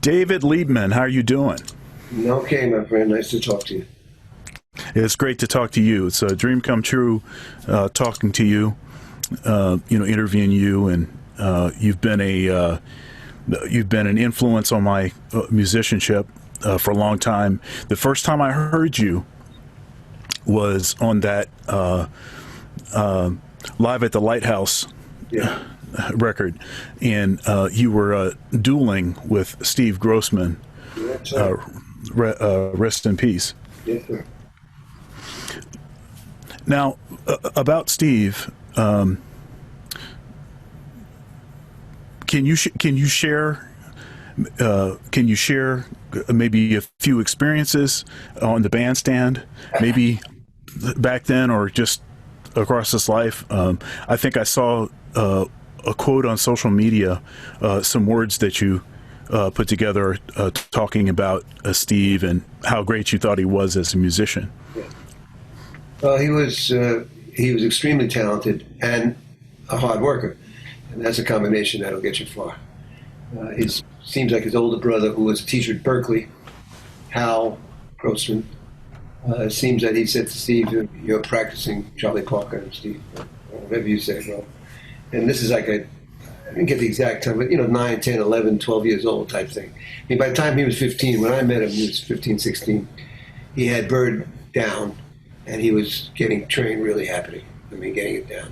David Liebman, how are you doing? Okay, my friend. Nice to talk to you. It's great to talk to you. It's a dream come true talking to you, interviewing you, and you've been an influence on my musicianship for a long time. The first time I heard you was on that Live at the Lighthouse record, and you were dueling with Steve Grossman. That's right. Rest in peace. Yes, sir. Now, about Steve, can you share maybe a few experiences on the bandstand, maybe back then or just across his life? I think I saw a quote on social media, some words that you put together talking about Steve and how great you thought he was as a musician. Well, he was extremely talented and a hard worker, and that's a combination that'll get you far. It seems like his older brother, who was a teacher at Berkeley, Hal Grossman, it seems that he said to Steve, "You're practicing Charlie Parker," and Steve, whatever you say, bro. And this is like I didn't get the exact time, but 9, 10, 11, 12 years old type thing. I mean, by the time he was 15, when I met him, he was 15, 16, he had Bird down, and he was getting trained really happily. I mean, getting it down.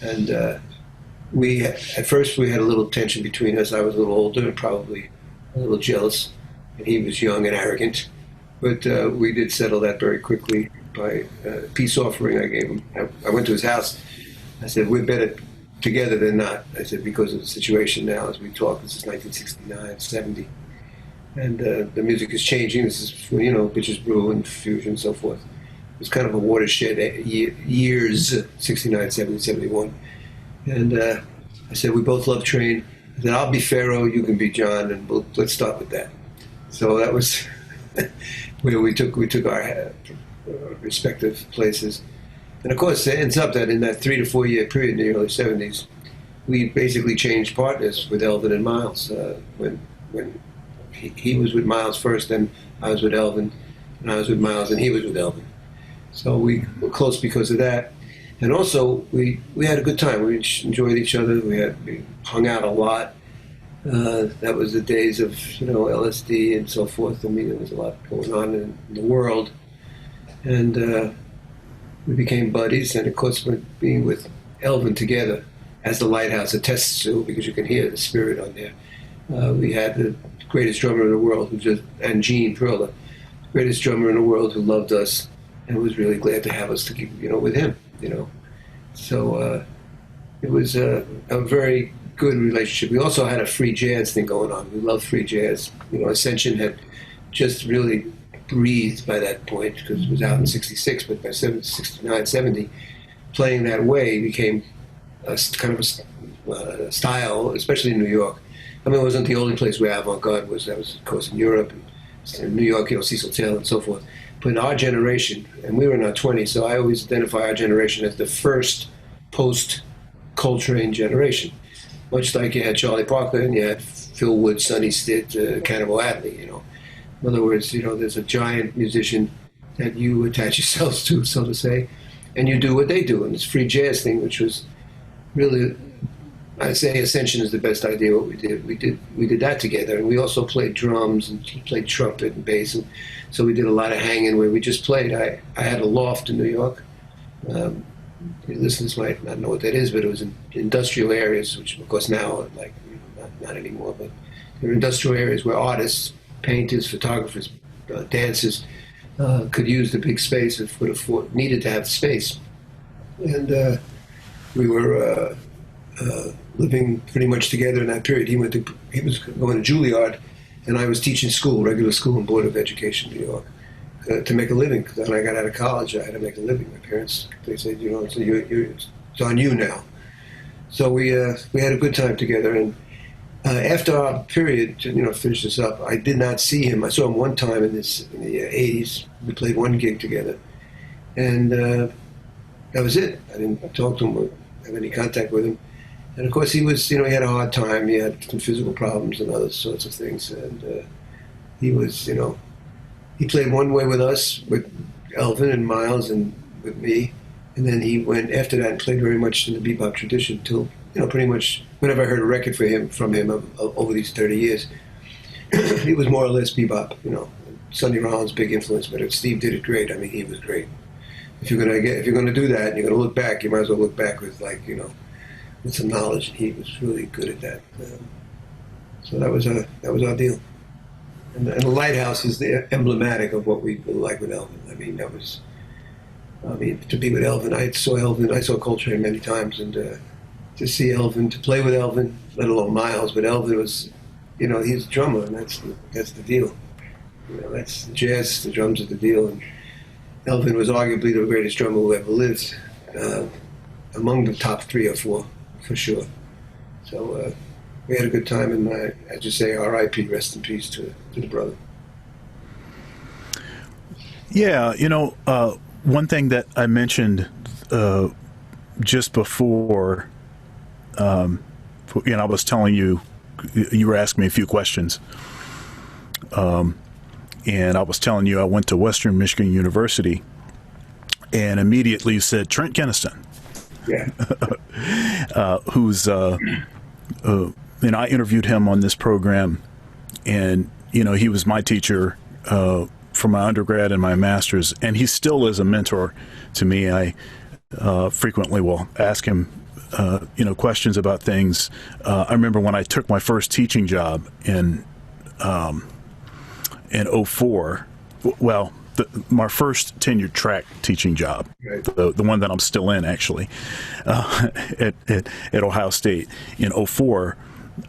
And at first we had a little tension between us. I was a little older and probably a little jealous, and he was young and arrogant. But we did settle that very quickly by a peace offering I gave him. I went to his house. I said, "We're better together than not." I said, because of the situation now as we talk. This is 1969, 70. And the music is changing. This is, Bitches Brew and Fusion and so forth. It was kind of a watershed years, 69, 70, 71. And I said, we both love Train. I said, I'll be Pharaoh, you can be John, and let's start with that. So that was where we took our respective places. And of course, it ends up that in that 3 to 4 year period in the early 70s, we basically changed partners with Elvin and Miles. When he was with Miles first, then I was with Elvin, and I was with Miles, and he was with Elvin. So we were close because of that. And also, we had a good time. We enjoyed each other. We hung out a lot. That was the days of, LSD and so forth. I mean, there was a lot going on in the world. And we became buddies. And of course, being with Elvin together as the Lighthouse attests to, because you can hear the spirit on there. We had the greatest drummer in the world, and Gene Perla, the greatest drummer in the world, who loved us and was really glad to have us to keep, with him, So it was a very good relationship. We also had a free jazz thing going on. We loved free jazz. Ascension had just really breathed by that point, because it was out in 66, but by 69, 70, playing that way became a kind of a style, especially in New York. I mean, it wasn't the only place where avant-garde was. That was, of course, in Europe, and in New York, Cecil Taylor and so forth. But in our generation, and we were in our 20s, so I always identify our generation as the first post-Coltrane generation. Much like you had Charlie Parker and you had Phil Wood, Sonny Stitt, Cannibal Adderley, In other words, there's a giant musician that you attach yourselves to, so to say, and you do what they do. And this free jazz thing, which was really, I say Ascension is the best idea what we did. We did that together, and we also played drums, and he played trumpet and bass, and so we did a lot of hanging where we just played. I had a loft in New York. Your listeners might not know what that is, but it was in industrial areas, which of course now, not anymore, but there were industrial areas where artists, painters, photographers, dancers could use the big space if needed to have space. And we were living pretty much together in that period. He was going to Juilliard, and I was teaching regular school and Board of Education in New York, to make a living. Because when I got out of college, I had to make a living. My parents, they said, so it's on you now. So we had a good time together. And after our period, to finish this up, I did not see him. I saw him one time in the 80s. We played one gig together, and that was it. I didn't talk to him or have any contact with him. And of course, he was, he had a hard time. He had some physical problems and other sorts of things. And he was, he played one way with us, with Elvin and Miles and with me. And then he went after that and played very much in the bebop tradition till, pretty much whenever I heard a record from him over these 30 years, he was more or less bebop, Sonny Rollins, big influence, but if Steve did it great, I mean, he was great. If you're gonna do that and you're gonna look back, you might as well look back with with some knowledge. He was really good at that. So that was our deal. And the Lighthouse is emblematic of what we were like with Elvin. I mean, to be with Elvin, I saw Coltrane many times, and to see Elvin, to play with Elvin, let alone Miles, but Elvin was, he's a drummer, and that's the deal. That's jazz, the drums are the deal, and Elvin was arguably the greatest drummer who ever lived, among the top 3 or 4, for sure. So we had a good time, and I just say R.I.P., rest in peace to the brother. Yeah, one thing that I mentioned just before, I was telling you, you were asking me a few questions, and I was telling you I went to Western Michigan University, and immediately you said Trent Keniston. Yeah. Who's, I interviewed him on this program, and, he was my teacher for my undergrad and my master's, and he still is a mentor to me. I frequently will ask him, questions about things. I remember when I took my first teaching job in '04, my first tenured track teaching job, right. the one that I'm still in actually, at Ohio State in '04.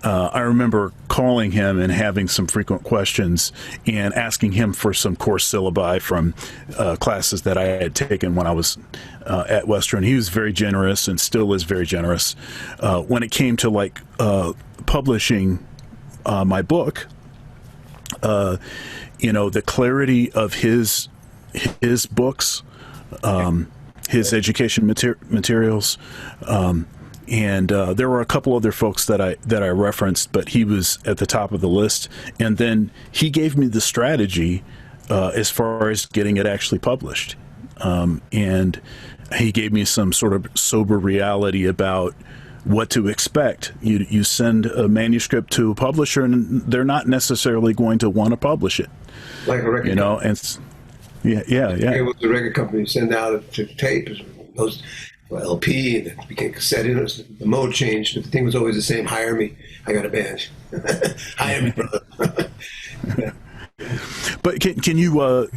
I remember calling him and having some frequent questions and asking him for some course syllabi from classes that I had taken when I was at Western. He was very generous and still is very generous. When it came to publishing my book, the clarity of his books, his education materials, and there were a couple other folks that I referenced, but he was at the top of the list. And then he gave me the strategy as far as getting it actually published, and he gave me some sort of sober reality about what to expect. You send a manuscript to a publisher, and they're not necessarily going to want to publish it. Like a record company. And yeah. It was the record company send out to tape, those LP, and it became cassette. The mode changed, but the thing was always the same. Hire me, I got a band. Hire me, brother. Yeah. But can you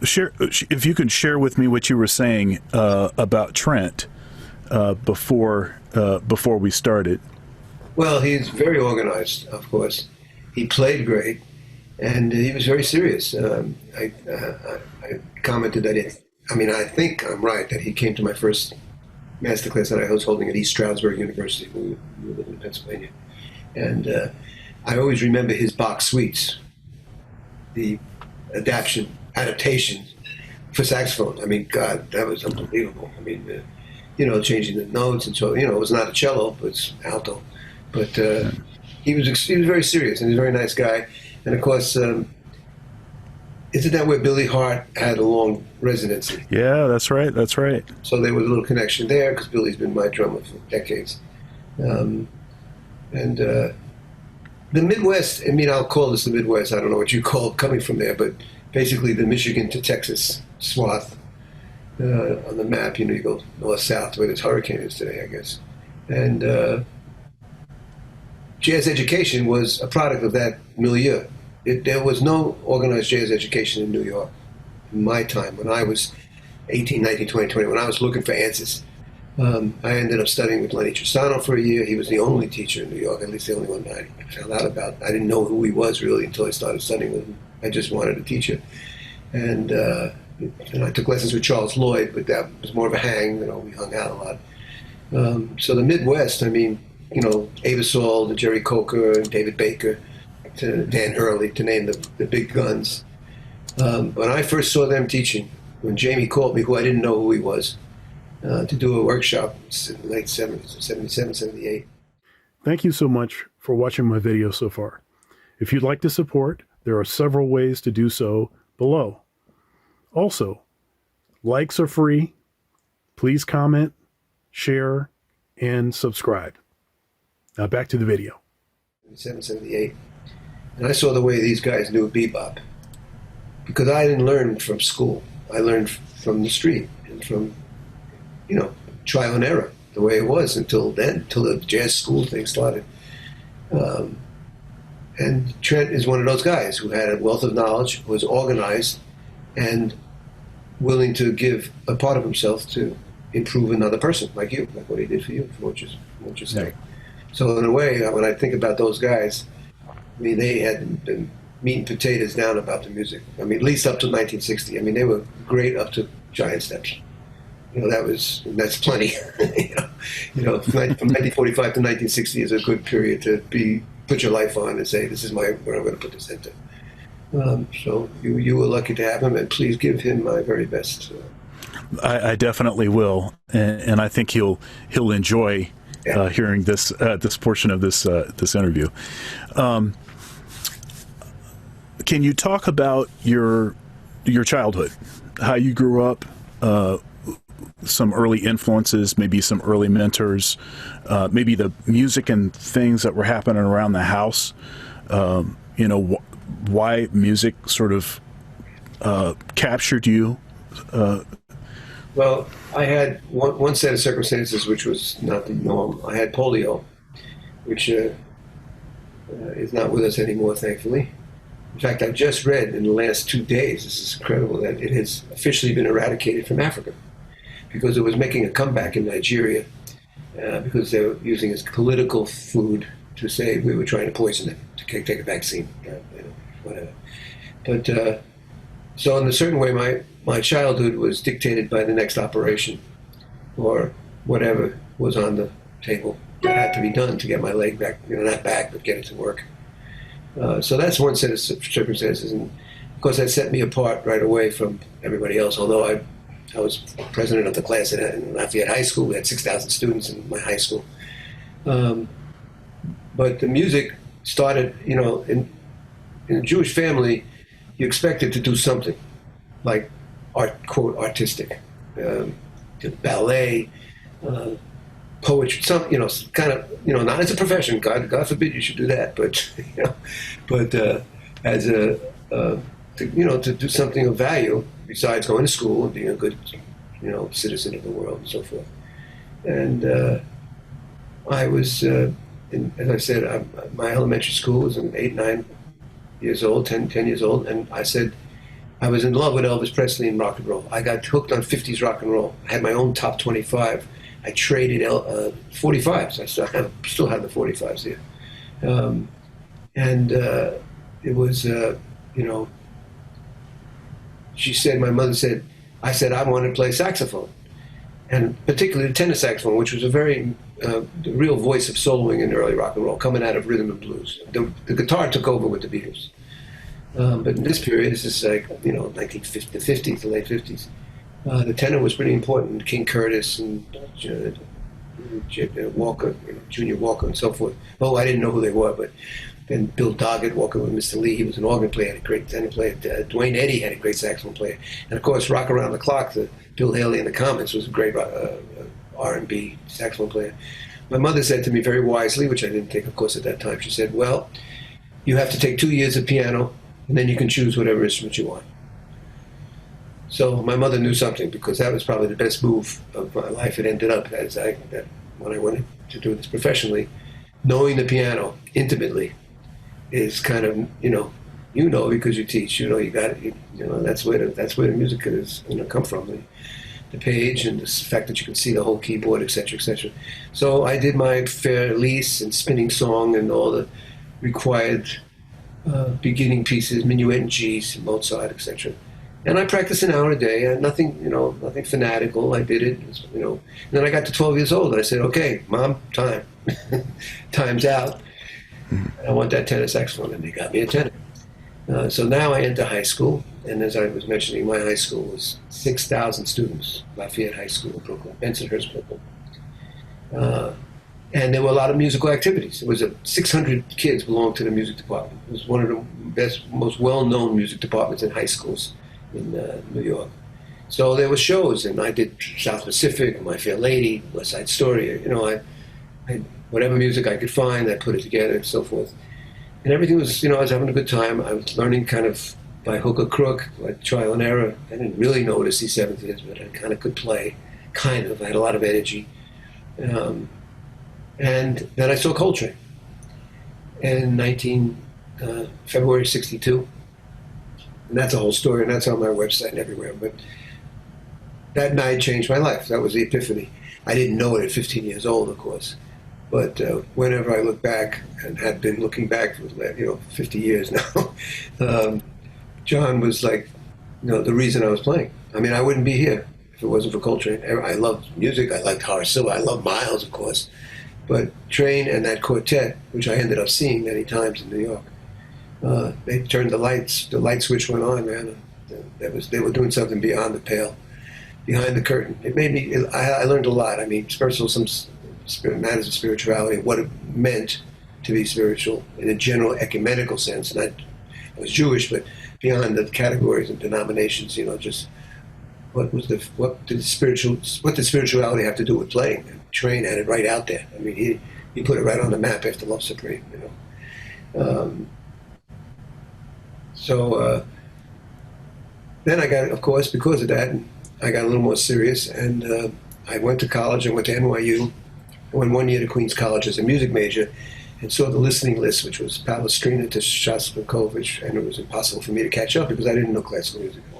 share, if you can share with me what you were saying about Trent before we started? Well, he's very organized, of course. He played great, and he was very serious. I commented that I think I'm right, that he came to my first masterclass that I was holding at East Stroudsburg University, we live in Pennsylvania. And I always remember his Bach suites, the adaptation for saxophone. I mean, God, that was unbelievable. I mean, changing the notes, and so, it was not a cello, but it's alto. But he was very serious, and he's a very nice guy. And of course, isn't that where Billy Hart had a long residency? Yeah, that's right. So there was a little connection there, because Billy's been my drummer for decades. And the Midwest, I'll call this the Midwest. I don't know what you call it coming from there, but basically the Michigan to Texas swath on the map. You go north-south where this hurricane is today, I guess. And jazz education was a product of that milieu. There was no organized jazz education in New York in my time, when I was 18, 19, 20, 20, when I was looking for answers. I ended up studying with Lenny Tristano for a year. He was the only teacher in New York, at least the only one I found out about. I didn't know who he was really until I started studying with him. I just wanted a teacher. And I took lessons with Charles Lloyd, but that was more of a hang. We hung out a lot. So the Midwest, Abersol, to Jerry Coker, and David Baker, to Dan Hurley, to name the big guns. When I first saw them teaching, when Jamie called me, who I didn't know who he was, to do a workshop in the late 70s, 77, 78. Thank you so much for watching my video so far. If you'd like to support, there are several ways to do so below. Also, likes are free. Please comment, share, and subscribe. Now back to the video. 77, 78. And I saw the way these guys knew bebop. Because I didn't learn from school. I learned from the street and from, trial and error, the way it was until then, until the jazz school thing started. And Trent is one of those guys who had a wealth of knowledge, was organized, and willing to give a part of himself to improve another person, like you, like what he did for you, for what you're saying. So in a way, when I think about those guys, I mean, they had been meat and potatoes down about the music. I mean, at least up to 1960. I mean, they were great up to Giant Steps. That's plenty. From 1945 to 1960 is a good period to put your life on and say, this is where I'm going to put this into. So you were lucky to have him, and please give him my very best. I definitely will, and I think he'll enjoy hearing this portion of this interview. Can you talk about your childhood, how you grew up, some early influences, maybe some early mentors, maybe the music and things that were happening around the house, why music sort of captured you? Well, I had one set of circumstances which was not the norm. I had polio, which is not with us anymore, thankfully. In fact, I just read in the last 2 days, this is incredible, that it has officially been eradicated from Africa because it was making a comeback in Nigeria because they were using it as political food to say we were trying to poison it, to take a vaccine, whatever. But so in a certain way, my childhood was dictated by the next operation or whatever was on the table that had to be done to get my leg back, not back, but get it to work. So that's one set of circumstances, and of course that set me apart right away from everybody else. Although I was president of the class in Lafayette High School, we had 6,000 students in my high school. But the music started, in a Jewish family, you expected to do something, like quote artistic, ballet, poetry, kind of, not as a profession. God forbid you should do that, but as to do something of value besides going to school and being a good, citizen of the world and so forth. And I was, as I said, my elementary school was 8, 9 years old, 10 years old, and I said I was in love with Elvis Presley and rock and roll. I got hooked on 50s rock and roll. I had my own top 25. I traded 45s. I still have the 45s here. It was, my mother said, I said I wanted to play saxophone, and particularly the tenor saxophone, which was a very, the real voice of soloing in early rock and roll, coming out of rhythm and blues. The guitar took over with the Beatles. But in this period, this is like, 1950, the 50s, the late 50s. The tenor was pretty important. King Curtis and Walker, Junior Walker, and so forth. Oh, I didn't know who they were, but then Bill Doggett, walking with Mr. Lee, he was an organ player, had a great tenor player. Dwayne Eddy had a great saxophone player, and of course, Rock Around the Clock, Bill Haley and the Comets was a great R&B saxophone player. My mother said to me very wisely, which I didn't think, of course, at that time. She said, "Well, you have to take 2 years of piano, and then you can choose whatever instrument you want." So my mother knew something, because that was probably the best move of my life. It ended up when I wanted to do this professionally, knowing the piano intimately is kind of, because you teach, you got it, that's where the music is come from, the page and the fact that you can see the whole keyboard, etc., etc. So I did my Fair Lise and spinning song and all the required beginning pieces, minuet and G's, Mozart, etc. And I practiced an hour a day, and nothing fanatical. I did it, And then I got to 12 years old, and I said, "Okay, Mom, time's out. I want that tenor saxophone," and they got me a tenor. So now I enter high school, and as I was mentioning, my high school was 6,000 students, Lafayette High School in Brooklyn, Bensonhurst, Brooklyn. Uh, and there were a lot of musical activities. It was 600 kids belonged to the music department. It was one of the best, most well-known music departments in high schools in New York. So there were shows, and I did South Pacific, My Fair Lady, West Side Story. You know, I whatever music I could find, I put it together and so forth. And everything was, you know, I was having a good time. I was learning kind of by hook or crook, by trial and error. I didn't really know what a C7 is, but I kind of could play, kind of. I had a lot of energy. And then I saw Coltrane in February '62. And that's a whole story, and that's on my website and everywhere. But that night changed my life. That was the epiphany. I didn't know it at 15 years old, of course. But whenever I look back, and had been looking back for 50 years now, John was like, the reason I was playing. I mean, I wouldn't be here if it wasn't for Coltrane. I loved music. I liked Horace Silver. I loved Miles, of course. But Train and that quartet, which I ended up seeing many times in New York, they turned the lights. The light switch went on, man. They were doing something beyond the pale, behind the curtain. It made me. I learned a lot. I mean, some matters of spirituality, what it meant to be spiritual in a general ecumenical sense. Not, I was Jewish, but beyond the categories and denominations, just what did spirituality have to do with playing? Train had it right out there. I mean, he put it right on the map after Love Supreme. So then I got, of course, because of that, I got a little more serious, and I went to college. I went to NYU. I went 1 year to Queens College as a music major, and saw the listening list, which was Palestrina to Shostakovich, and it was impossible for me to catch up because I didn't know classical music at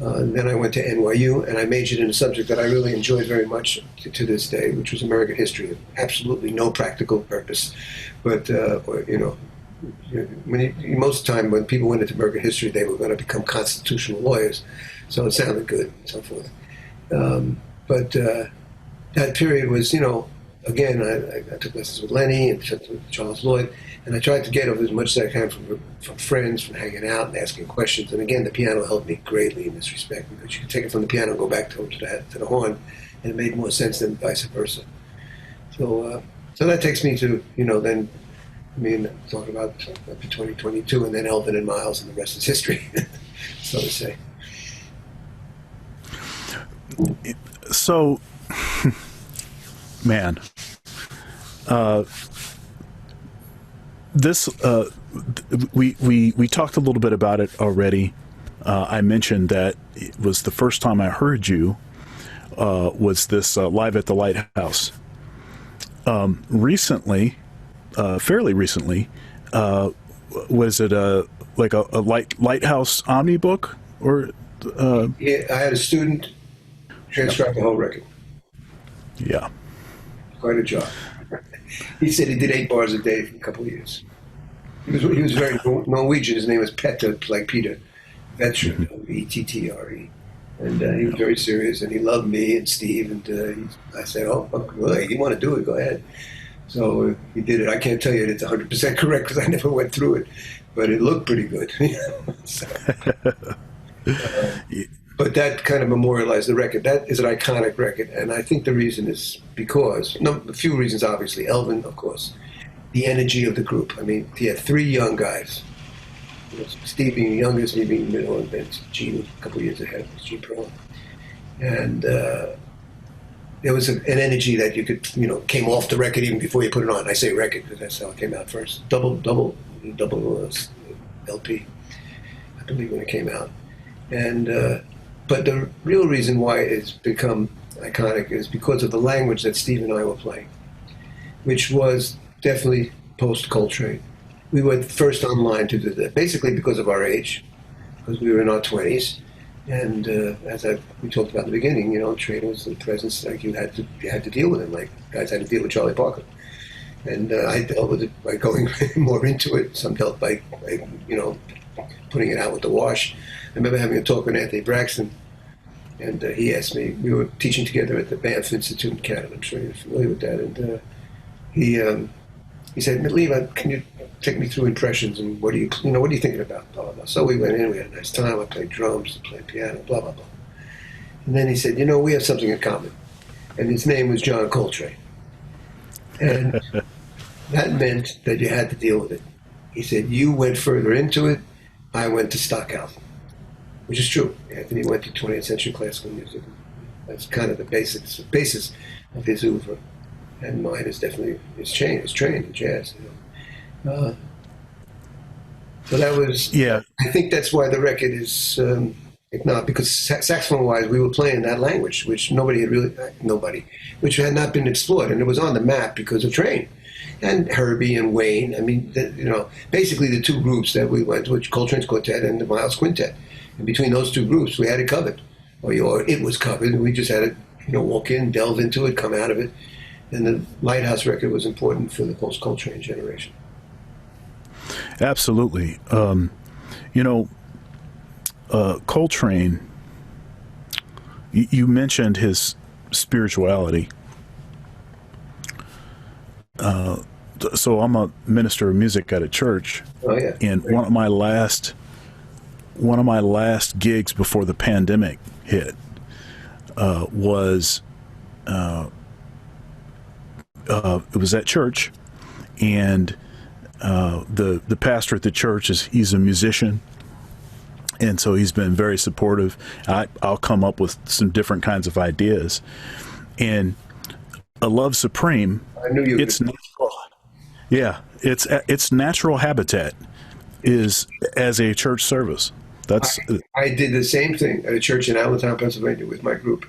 all. And then I went to NYU, and I majored in a subject that I really enjoyed very much to this day, which was American history. Absolutely no practical purpose, but most of the time when people went into American history, they were going to become constitutional lawyers, so it sounded good and so forth. But that period was, again, I took lessons with Lenny and with Charles Lloyd, and I tried to get over as much as I can from friends, from hanging out and asking questions. And again, the piano helped me greatly in this respect, because you could take it from the piano and go back to the horn, and it made more sense than vice versa. So that takes me to, then, talk about 2022, and then Elvin and Miles, and the rest is history, so to say. So, man, this we talked a little bit about it already. I mentioned that it was the first time I heard you was this Live at the Lighthouse. Recently, fairly recently, was it a Lighthouse Omnibook or? Yeah, I had a student transcribe the whole record. Yeah. Quite a job. He said he did 8 bars a day for a couple of years. He was very Norwegian. His name was Petter, like Peter, Vetre, E-T-T-R-E. And he was very serious, and he loved me and Steve. And I said, well, you want to do it, go ahead. So he did it. I can't tell you that it's 100% correct because I never went through it, but it looked pretty good. So, but that kind of memorialized the record. That is an iconic record, and I think the reason is because, a few reasons, obviously. Elvin, of course. The energy of the group. I mean, he had 3 young guys. Steve being the youngest, me being middle, and then Gene a couple of years ahead, Gene Pearl. And there was an energy that you could, came off the record even before you put it on. I say record because that's how it came out first. Double LP, I believe, when it came out. And but the real reason why it's become iconic is because of the language that Steve and I were playing, which was definitely post-Coltrane. We were first online to do that, basically because of our age, because we were in our 20s. And as we talked about in the beginning, Train was the presence, like you had to deal with him, like guys had to deal with Charlie Parker. And I dealt with it by going more into it. Some dealt by putting it out with the wash. I remember having a talk with Anthony Braxton, and he asked me, we were teaching together at the Banff Institute in Canada, I'm sure you're familiar with that, and he said, Levi, can you take me through impressions and what are you thinking about? Blah, blah, blah. So we went in, we had a nice time. I played drums, played piano, blah, blah, blah. And then he said, we have something in common. And his name was John Coltrane. And that meant that you had to deal with it. He said, you went further into it, I went to Stockhausen, which is true. Anthony went to 20th century classical music. That's kind of the basis of his oeuvre. And mine is definitely trained in jazz. So that was, Yeah. I think that's why the record is, if not, because saxophone-wise, we were playing that language, which which had not been explored, and it was on the map because of Train. And Herbie and Wayne, basically the two groups that we went to, which Coltrane's Quartet and the Miles Quintet. And between those two groups, we had it covered, or it was covered, and we just had to, walk in, delve into it, come out of it. And the Lighthouse record was important for the post-Coltrane generation. Absolutely. Coltrane, you mentioned his spirituality. So I'm a minister of music at a church. Oh yeah. And one of my last gigs before the pandemic hit was it was at church, and the pastor at the church he's a musician, and so he's been very supportive. I'll come up with some different kinds of ideas, and A Love Supreme. I knew you. It's natural. Yeah, its natural habitat is as a church service. I did the same thing at a church in Allentown, Pennsylvania, with my group.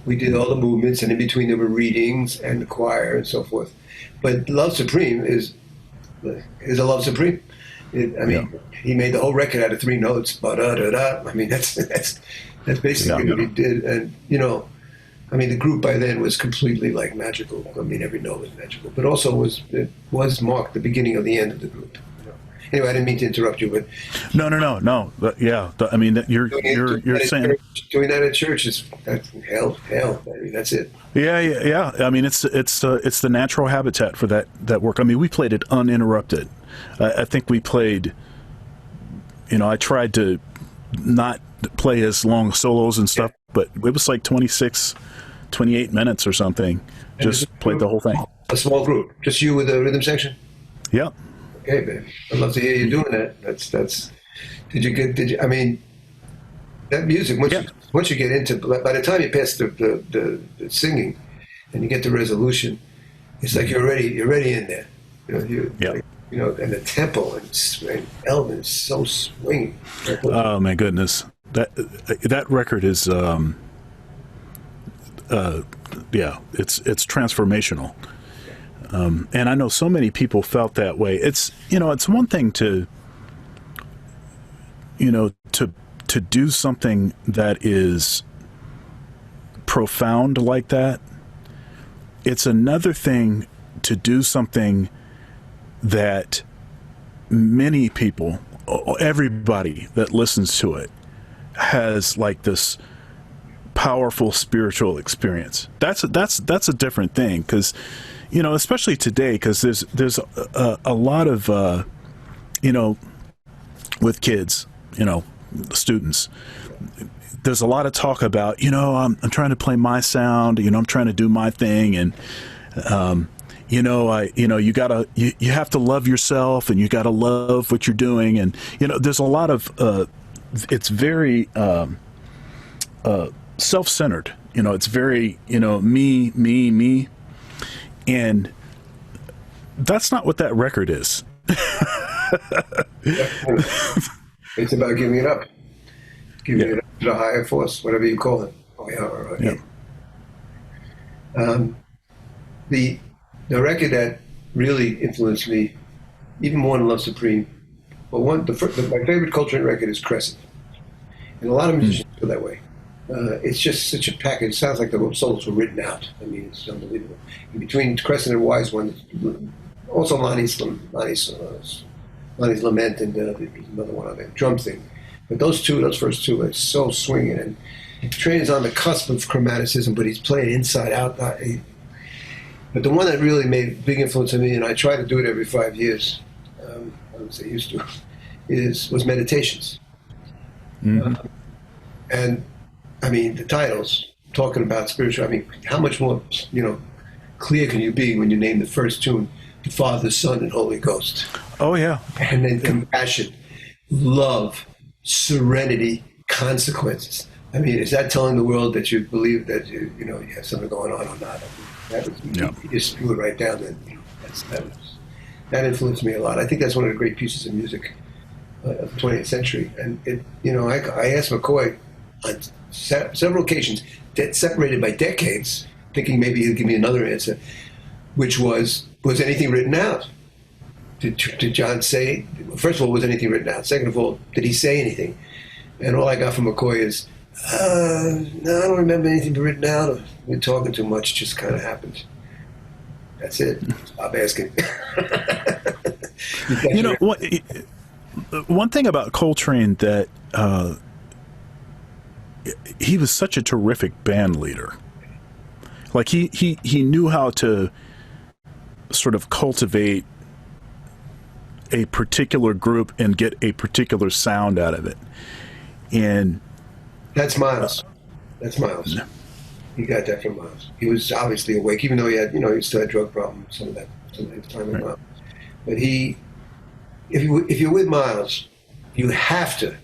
We did all the movements, and in between there were readings and the choir and so forth. But Love Supreme is A Love Supreme. He made the whole record out of 3 notes. Ba-da-da-da. That's basically what he did. And the group by then was completely magical. Every note was magical, but also it was marked the beginning of the end of the group. Anyway, I didn't mean to interrupt you, but no. Yeah, you're saying doing that at church is hell. That's it. Yeah. It's the natural habitat for that work. We played it uninterrupted. I think we played. I tried to not play as long solos and stuff, but it was like 28 minutes or something. Just played the whole thing. A small group, just you with the rhythm section. Yeah. Okay, babe. I'd love to hear you doing that. That's. Did you? That music. Once you get into, by the time you pass the singing, and you get the resolution, it's like you're already in there. And the tempo and Elvin is so swinging. Oh my goodness, that record is it's transformational. And I know so many people felt that way. It's one thing to do something that is profound like that. It's another thing to do something that many people, everybody that listens to it, has this powerful spiritual experience. That's a different thing, because especially today, because there's a lot of with kids, students, there's a lot of talk about I'm trying to play my sound, I'm trying to do my thing, and you have to love yourself, and you got to love what you're doing, and there's a lot of it's very self-centered. It's very me, and that's not what that record is. It's about giving it up, it up to the higher force, whatever you call it. The record that really influenced me, even more than Love Supreme, but my favorite Coltrane record is Crescent, and a lot of musicians feel that way. It's just such a package. It sounds like the solos were written out. It's unbelievable. In between Crescent and Wise One, also Lonnie's Lament, and another one on there, Drum Thing. But those first two are so swinging. And Train's on the cusp of chromaticism, but he's playing inside out. But the one that really made a big influence on me, and I try to do it every 5 years, as they used to, was meditations. Mm-hmm. And I mean, the titles talking about spiritual. I mean, how much more clear can you be when you name the first tune, the Father, Son, and Holy Ghost, Oh yeah. and then compassion, love, serenity, consequences. I mean, is that telling the world that you believe that you have something going on or not? I mean, that was, Yeah. you just threw it right down. Then that influenced me a lot. I think that's one of the great pieces of music of the 20th century. And I asked McCoy on several occasions, separated by decades, thinking maybe he'd give me another answer, which was anything written out? Did John say? First of all, was anything written out? Second of all, did he say anything? And all I got from McCoy is, no, I don't remember anything written out. We're talking too much. It just kind of happened. That's it. Stop asking. One thing about Coltrane that he was such a terrific band leader. Like he knew how to sort of cultivate a particular group and get a particular sound out of it. And that's Miles. That's Miles. He got that from Miles. He was obviously awake, even though he had, he still had drug problems some of that time. Right. But if you're with Miles, you have to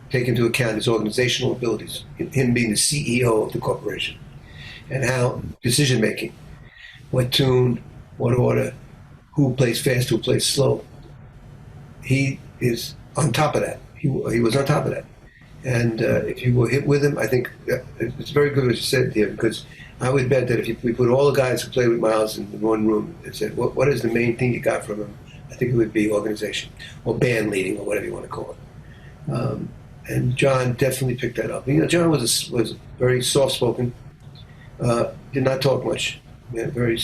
take into account his organizational abilities, him being the CEO of the corporation, and how decision making, what tune, what order, who plays fast, who plays slow. He is on top of that. He was on top of that. And if you were hit with him, I think it's very good what you said here, because I would bet that if we put all the guys who played with Miles in one room and said, what is the main thing you got from him? I think it would be organization or band leading or whatever you want to call it. And John definitely picked that up. John was very soft-spoken, did not talk much, very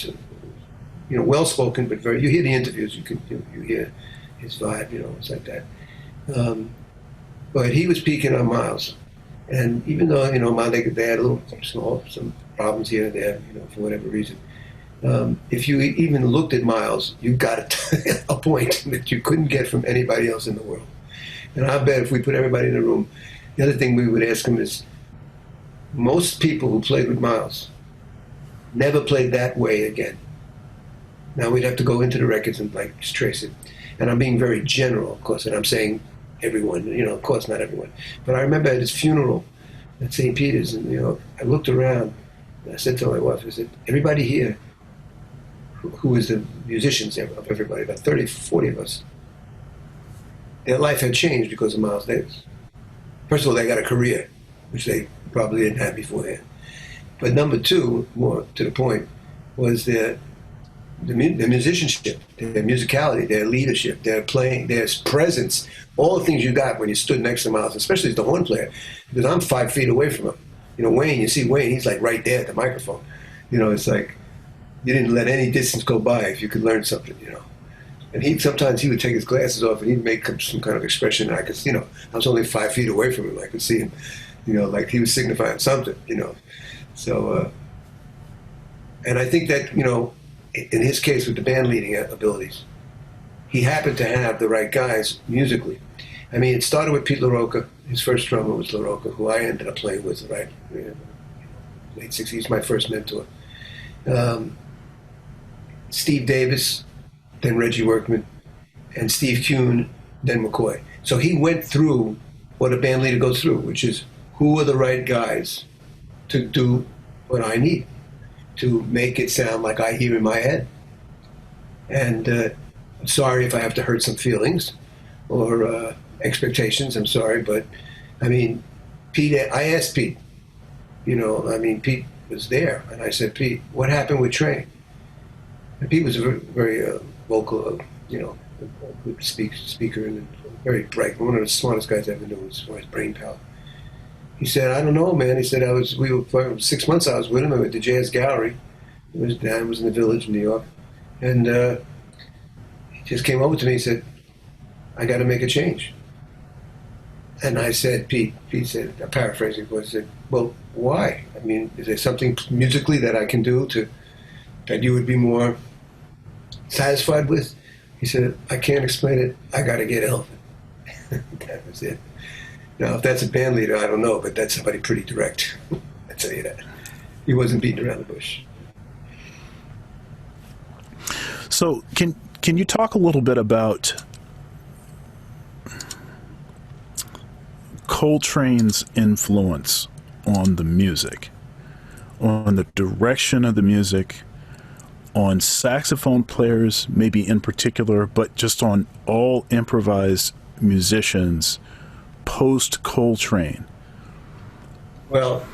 well-spoken, but very. You hear the interviews, you hear his vibe, it's like that. But he was peaking on Miles, and even though they had some problems here and there, for whatever reason. If you even looked at Miles, you got a point that you couldn't get from anybody else in the world. And I bet if we put everybody in a room, the other thing we would ask him is, most people who played with Miles never played that way again. Now we'd have to go into the records and just trace it. And I'm being very general, of course, and I'm saying everyone, of course not everyone. But I remember at his funeral at St. Peter's, and I looked around, and I said to my wife, I said, everybody here, who is the musicians of everybody, about 30, 40 of us, their life had changed because of Miles Davis. First of all, they got a career, which they probably didn't have beforehand. But number two, more to the point, was their musicianship, their musicality, their leadership, their playing, their presence, all the things you got when you stood next to Miles, especially as the horn player, because I'm 5 feet away from him. Wayne, you see Wayne, he's like right there at the microphone. It's like you didn't let any distance go by if you could learn something, And sometimes he would take his glasses off and he'd make some kind of expression. And I could, I was only 5 feet away from him. I could see him, like he was signifying something, So, and I think that, in his case with the band leading abilities, he happened to have the right guys musically. I mean, it started with Pete LaRocca. His first drummer was LaRocca, who I ended up playing with, late 60s. He's my first mentor. Steve Davis, then Reggie Workman, and Steve Kuhn, then McCoy. So he went through what a band leader goes through, which is who are the right guys to do what I need, to make it sound like I hear in my head. And I'm sorry if I have to hurt some feelings or expectations, I'm sorry, but I mean, I asked Pete, Pete was there, and I said, Pete, what happened with Train? And Pete was a very, very vocal, good speaker and very bright, one of the smartest guys I ever knew as far as brain power. He said, I don't know, man. He said, for 6 months I was with him at the Jazz Gallery. It was in the Village in New York. And he just came over to me and said, I got to make a change. And I said, Pete said, I'm paraphrasing, but he said, well, why? I mean, is there something musically that I can do that you would be more satisfied with? He said, I can't explain it. I got to get Elephant. That was it. Now, if that's a band leader, I don't know, but that's somebody pretty direct. I tell you that. He wasn't beating around the bush. So can you talk a little bit about Coltrane's influence on the music, on the direction of the music, on saxophone players, maybe in particular, but just on all improvised musicians post Coltrane? Well,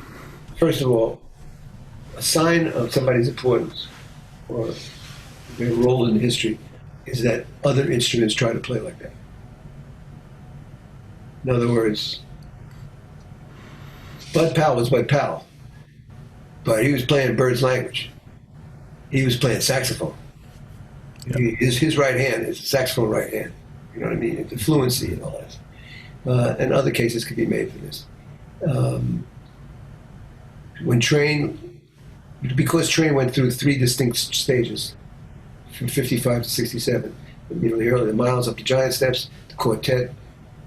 first of all, a sign of somebody's importance or their role in history is that other instruments try to play like that. In other words, Bud Powell was Bud Powell, but he was playing Bird's language. He was playing saxophone. Yep. His right hand is a saxophone right hand. You know what I mean? The fluency and all that. And other cases could be made for this. When Train, because Train went through 3 distinct stages, from 55 to 67. You know, the early, the Miles up to Giant Steps, the quartet,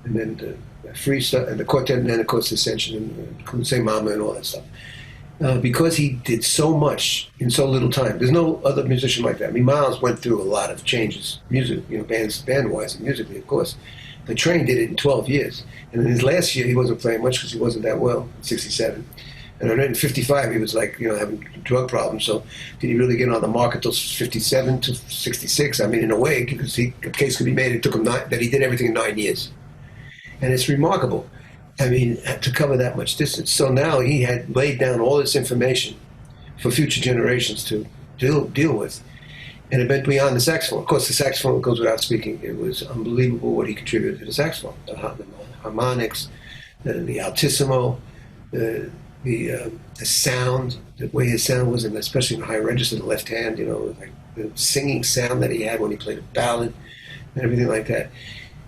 and then the free stuff, and the quartet, and then of course Ascension and Say Mama and all that stuff. Because he did so much in so little time. There's no other musician like that. I mean, Miles went through a lot of changes, music, you know, band-wise and musically, of course. But Train did it in 12 years. And in his last year, he wasn't playing much because he wasn't that well, in 67. And then in 55, he was like, you know, having drug problems. So did he really get on the market until 57 to 66? I mean, in a way, because a case could be made, it took him that he did everything in 9 years. And it's remarkable. I mean, to cover that much distance. So now he had laid down all this information for future generations to deal with. And it went beyond the saxophone. Of course, the saxophone goes without speaking. It was unbelievable what he contributed to the saxophone. The harmonics, the altissimo, the sound, the way his sound was, and especially in the high register, the left hand, you know, like the singing sound that he had when he played a ballad and everything like that.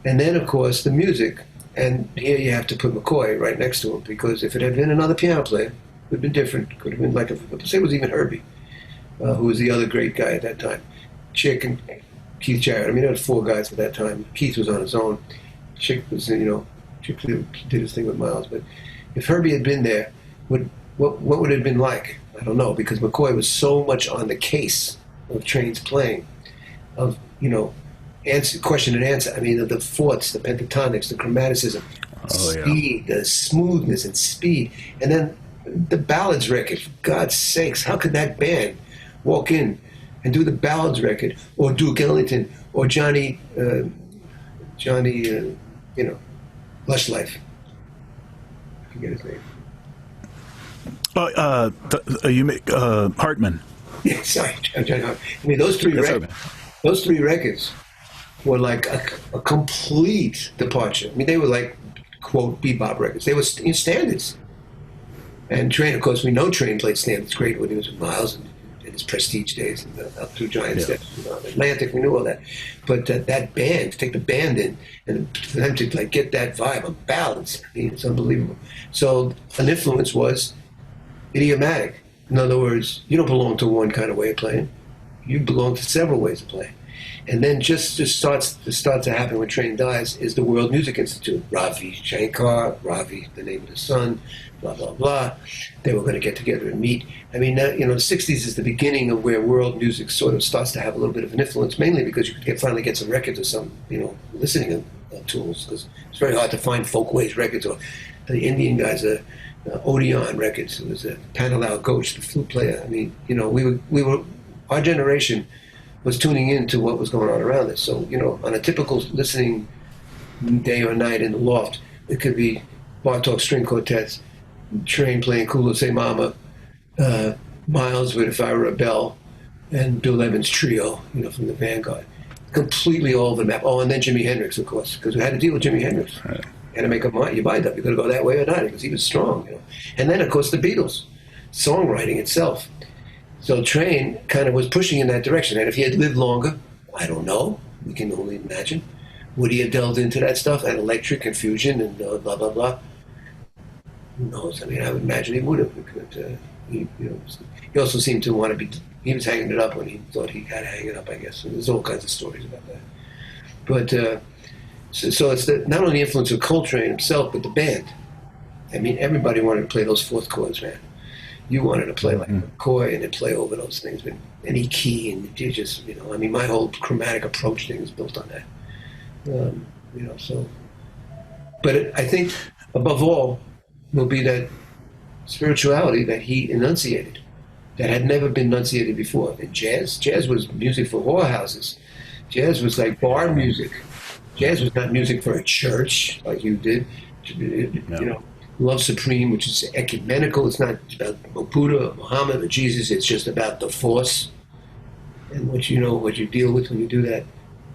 And then, of course, the music. And here you have to put McCoy right next to him, because if it had been another piano player, it would have been different. Could have been like, say it was even Herbie, who was the other great guy at that time. Chick and Keith Jarrett. I mean, there were 4 guys at that time. Keith was on his own. Chick was, you know, Chick did his thing with Miles. But if Herbie had been there, what would it have been like? I don't know, because McCoy was so much on the case of Train's playing, of, you know, question and answer. I mean, the fourths, the pentatonics, the chromaticism, speed, the smoothness and speed. And then the ballads record, for God's sakes, how could that band walk in and do the ballads record, or Duke Ellington, or Johnny, you know, Lush Life? I forget his name. You make Hartman. Yeah, sorry, Johnny Hartman. I mean, those three records were like a complete departure. I mean, they were like, quote, bebop records. They were standards. And Train, of course, we know Train played standards great when he was with Miles and in his Prestige days, and up through Giant Steps, you know, Atlantic, we knew all that. But that band, to take the band in, and for them to like get that vibe of balance, I mean, it's unbelievable. So an influence was idiomatic. In other words, you don't belong to one kind of way of playing. You belong to several ways of playing. And then just starts to happen when Train dies is the World Music Institute. Ravi Shankar, Ravi, the name of the son, blah, blah, blah. They were going to get together and meet. I mean, you know, the 60s is the beginning of where world music sort of starts to have a little bit of an influence, mainly because you could finally get some records or some, you know, listening tools, because it's very hard to find folkways records, or the Indian guys, Odeon records. It was a Panilau Ghosh, the flute player. I mean, you know, we were our generation was tuning in to what was going on around us. So, you know, on a typical listening day or night in the loft, it could be Bartok string quartets, Train playing Kulo Say Mama, Miles with If I Were a Bell, and Bill Evans' trio, you know, from the Vanguard. Completely all over the map. Oh, and then Jimi Hendrix, of course, because we had to deal with Jimi Hendrix. Right. You had to make up your mind up. You got to go that way or not, because he was strong, you know. And then, of course, the Beatles, songwriting itself. So Train kind of was pushing in that direction. And if he had lived longer, I don't know, we can only imagine, would he have delved into that stuff, and electric and fusion and blah, blah, blah? Who knows? I mean, I would imagine he would have. Because, he also seemed to want to be, he was hanging it up when he thought he had to hang it up, I guess. So there's all kinds of stories about that. But so it's not only the influence of Coltrane himself, but the band. I mean, everybody wanted to play those fourth chords, man. You wanted to play like McCoy and then play over those things, but any key, and you just, I mean, my whole chromatic approach thing is built on that. So, but I think above all will be that spirituality that he enunciated, that had never been enunciated before. In jazz was music for whorehouses. Jazz was like bar music. Jazz was not music for a church like you did. Love Supreme, which is ecumenical. It's not about Buddha or Muhammad or Jesus. It's just about the force and what you deal with when you do that.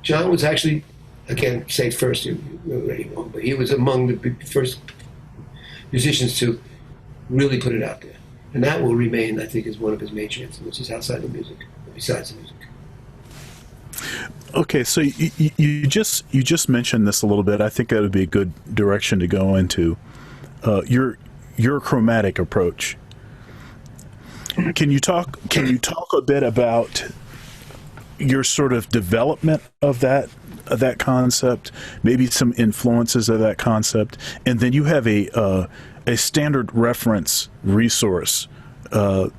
John was actually, again, say first, you're already wrong, but he was among the first musicians to really put it out there. And that will remain, I think, as one of his major influences outside the music, besides the music. Okay, so you just mentioned this a little bit. I think that would be a good direction to go into. Your chromatic approach. Can you talk a bit about your sort of development of that concept, maybe some influences of that concept, and then you have a standard reference resource, book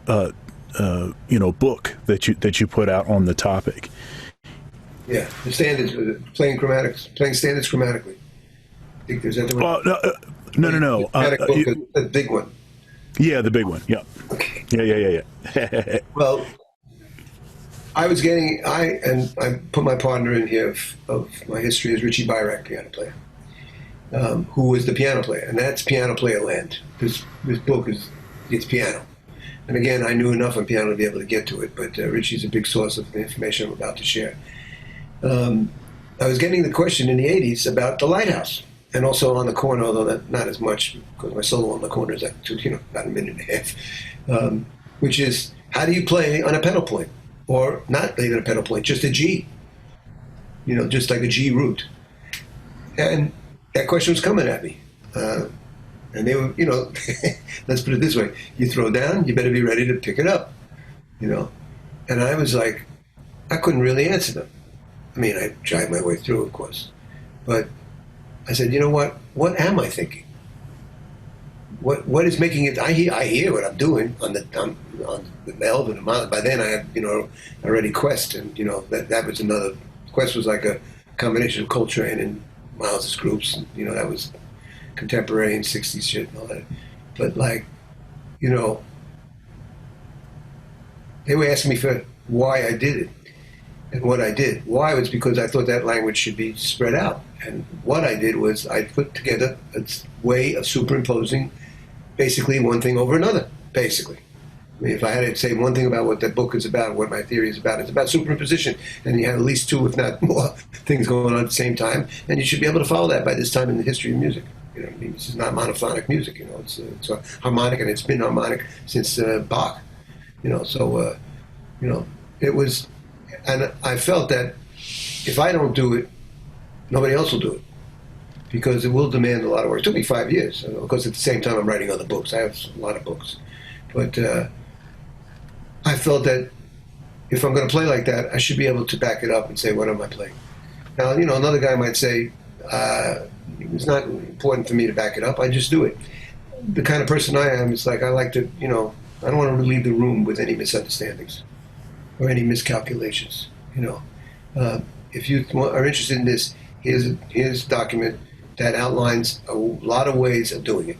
that you put out on the topic. Yeah, the standards, playing standards chromatically. I think there's that. No. The big one. Yeah, the big one. Yeah. Okay. Yeah. Well, I put my partner in here of my history as Richie Byrack, piano player, who was the piano player, and that's piano player land. This book it's piano. And again, I knew enough on piano to be able to get to it, but Richie's a big source of the information I'm about to share. I was getting the question in the 80s about the Lighthouse. And also on the corner, although not as much, because my solo on the corner is about a minute and a half, which is, how do you play on a pedal point? Or not even a pedal point, just a G. Just like a G root. And that question was coming at me. And they were, let's put it this way, you throw down, you better be ready to pick it up, And I was like, I couldn't really answer them. I mean, I tried my way through, of course. But I said, you know what? What am I thinking? What is making it? I hear what I'm doing on the Melvin. By then I had already Quest, and that was another. Quest was like a combination of Coltrane and Miles's groups. And, that was contemporary and '60s shit and all that. But they were asking me for why I did it and what I did. Why was because I thought that language should be spread out. And what I did was I put together a way of superimposing basically one thing over another, basically. I mean, if I had to say one thing about what that book is about, what my theory is about, it's about superimposition. And you have at least two, if not more, things going on at the same time. And you should be able to follow that by this time in the history of music. This is not monophonic music, it's harmonic, and it's been harmonic since Bach. It was, and I felt that if I don't do it, nobody else will do it, because it will demand a lot of work. It took me 5 years, because at the same time I'm writing other books. I have a lot of books. But I felt that if I'm going to play like that, I should be able to back it up and say, what am I playing? Now, another guy might say, it's not important for me to back it up. I just do it. The kind of person I am is like, I like to, I don't want to leave the room with any misunderstandings or any miscalculations, If you are interested in this, here's a document that outlines a lot of ways of doing it.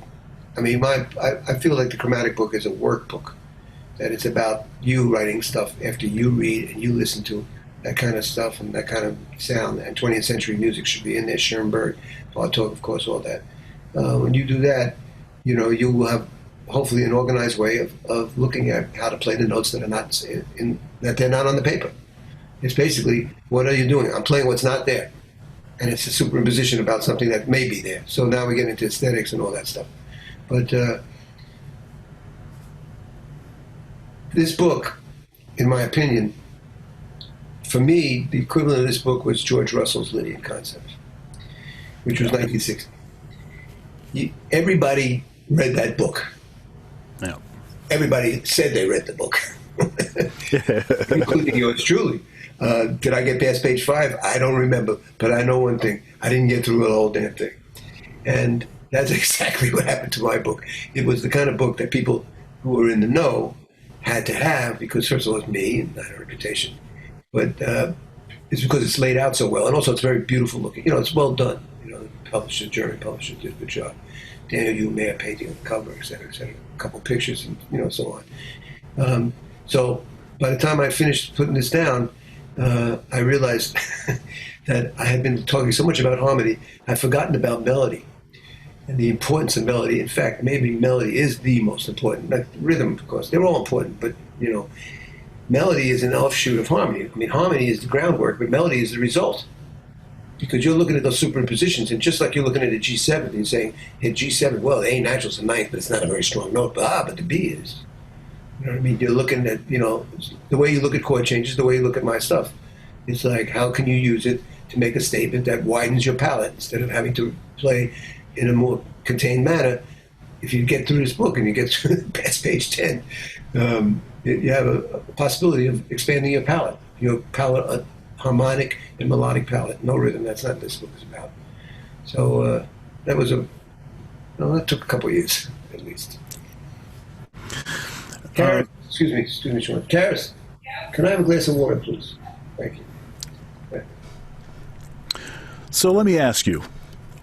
I mean, I feel like the chromatic book is a workbook, that it's about you writing stuff after you read and you listen to that kind of stuff and that kind of sound. And 20th century music should be in there, Schoenberg, Bartok, of course, all that. When you do that, you will have hopefully an organized way of looking at how to play the notes that are not that they're not on the paper. It's basically, what are you doing? I'm playing what's not there. And it's a superimposition about something that may be there. So now we get into aesthetics and all that stuff. But this book, in my opinion, for me, the equivalent of this book was George Russell's Lydian Concept, which was 1960. Everybody read that book. Yeah. Everybody said they read the book. including yours truly. Did I get past page 5? I don't remember, but I know one thing: I didn't get through the whole damn thing. And that's exactly what happened to my book. It was the kind of book that people who were in the know had to have because, first of all, it's me and not a reputation, but it's because it's laid out so well, and also it's very beautiful looking. It's well done. The publisher, German publisher, did a good job. Daniel Mayer painting on the cover, et cetera, et cetera. A couple pictures, and so on. So by the time I finished putting this down, I realized that I had been talking so much about harmony, I'd forgotten about melody and the importance of melody. In fact, maybe melody is the most important. Like rhythm, of course, they're all important, but melody is an offshoot of harmony. I mean, harmony is the groundwork, but melody is the result. Because you're looking at those superimpositions, and just like you're looking at a G7, you're saying, hey, G7, well, the A natural's a ninth, but it's not a very strong note, but the B is. You know what I mean? You're looking at, the way you look at chord changes, the way you look at my stuff. It's like, how can you use it to make a statement that widens your palette instead of having to play in a more contained manner? If you get through this book and you get through past page 10, you have a possibility of expanding your palette, harmonic and melodic palette. No rhythm, that's not what this book is about. So that took a couple of years, at least. Karis, excuse me, Sean. Karis, can I have a glass of water, please? Thank you. Okay. So let me ask you,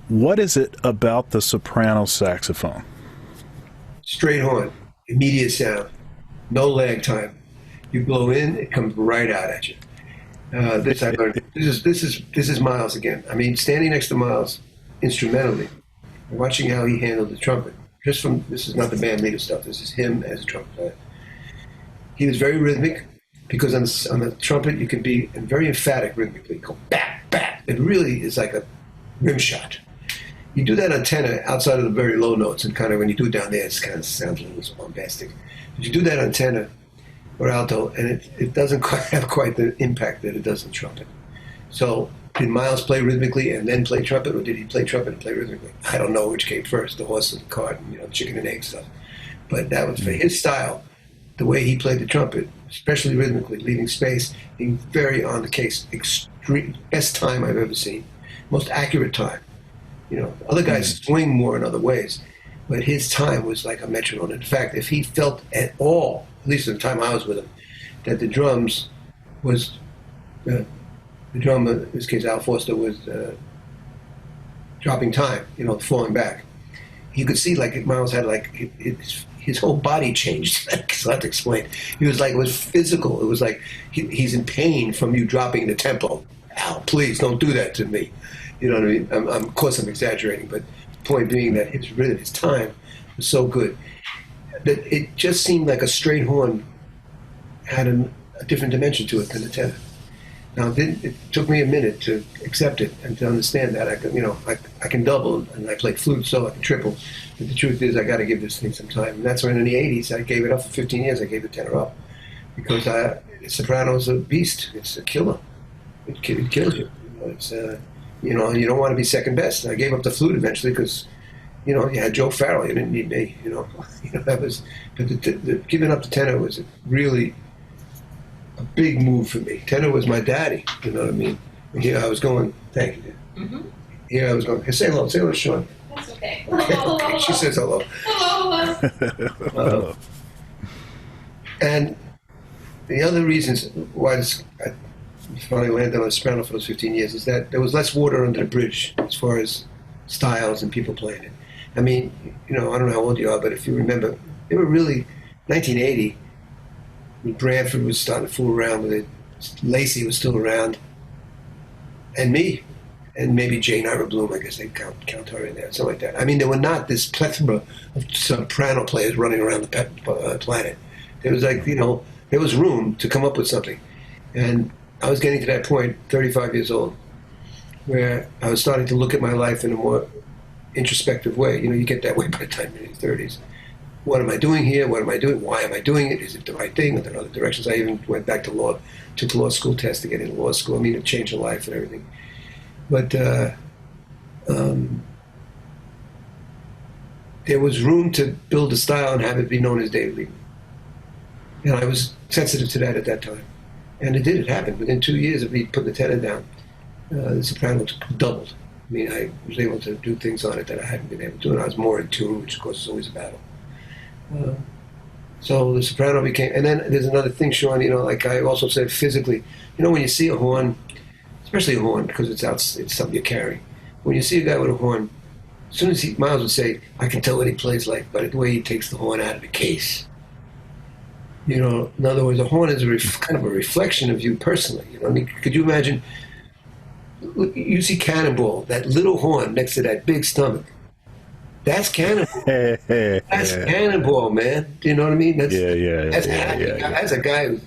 what is it about the soprano saxophone? Straight horn, immediate sound, no lag time. You blow in, it comes right out at you. This I learned. This is Miles again. I mean, standing next to Miles instrumentally, and watching how he handled the trumpet. This is not the band leader stuff. This is him as a trumpet player. He was very rhythmic because on the trumpet you can be very emphatic rhythmically. Go bat bat. It really is like a rim shot. You do that on tenor outside of the very low notes, and kind of when you do it down there, it kind of sounds a little bombastic. But you do that on tenor or alto, and it doesn't have quite the impact that it does in trumpet. So did Miles play rhythmically and then play trumpet, or did he play trumpet and play rhythmically? I don't know which came first, the horse or the cart, and chicken and egg stuff. But that was for his style, the way he played the trumpet, especially rhythmically, leaving space, being very on the case, extreme, best time I've ever seen, most accurate time. Other guys swing more in other ways, but his time was like a metronome. In fact, if he felt at all, at least at the time I was with him, that the drums was, the drummer, in this case Al Foster, was dropping time, falling back. You could see like Miles had his whole body changed. It's hard to explain. He was like, it was physical. It was like he's in pain from you dropping the tempo. Al, please don't do that to me. You know what I mean? Of course I'm exaggerating, but the point being that his rhythm, his time was so good that it just seemed like a straight horn had a different dimension to it than the tenor. Now, it took me a minute to accept it and to understand that I can double, and I play flute, so I can triple. But the truth is, I got to give this thing some time. And that's when in the '80s I gave it up for 15 years. I gave the tenor up because soprano is a beast. It's a killer. It kills you. It's you don't want to be second best. I gave up the flute eventually because you had Joe Farrell. You didn't need me. That was. But the giving up the tenor was really a big move for me. Tenor was my daddy, you know what I mean? And here I was going, thank you. Mm-hmm. Here I was going, hey, say hello, Sean. That's okay. Okay. She says hello. Hello. And the other reasons why I finally landed on soprano for those 15 years is that there was less water under the bridge as far as styles and people playing it. I mean, I don't know how old you are, but if you remember, they were really, 1980, Branford was starting to fool around with it. Lacey was still around, and me, and maybe Jane Ira Bloom. I guess they count her in there, something like that. I mean, there were not this plethora of soprano players running around the planet. There was there was room to come up with something, and I was getting to that point, 35 years old, where I was starting to look at my life in a more introspective way. You get that way by the time you're in your 30s. What am I doing here? What am I doing? Why am I doing it? Is it the right thing? Are there other directions? I even went back to law, took the law school test to get into law school. I mean, it changed your life and everything. But there was room to build a style and have it be known as David Liebman. And I was sensitive to that at that time. And it happened. Within 2 years of me putting the tenor down, the soprano doubled. I mean, I was able to do things on it that I hadn't been able to do, and I was more in tune, which of course is always a battle. Uh, so the soprano became, and then there's another thing, Sean, like I also said physically, when you see a horn, especially a horn, because it's something you're carrying. When you see a guy with a horn, as soon as Miles would say, I can tell what he plays like by the way he takes the horn out of the case. In other words, a horn is kind of a reflection of you personally. I mean, could you imagine? You see Cannonball, that little horn next to that big stomach. That's Cannonball. That's Cannonball, man. Do you know what I mean? That's That's a guy who's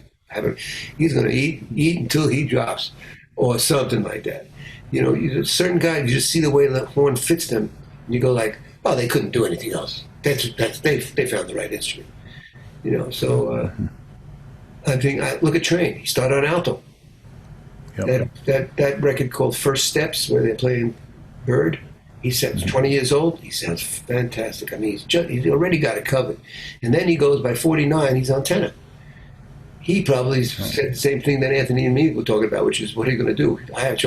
he's going to eat until he drops, or something like that. Certain guys, you just see the way the horn fits them, and you go like, oh, they couldn't do anything else. They found the right instrument. I think look at Train. He started on alto. Yep. That record called First Steps, where they're playing Bird. He sounds 20 years old. He sounds fantastic. I mean, he's already got it covered. And then he goes by 49. He's on tenor. He probably said the same thing that Anthony and me were talking about, which is, what are you going to do? I have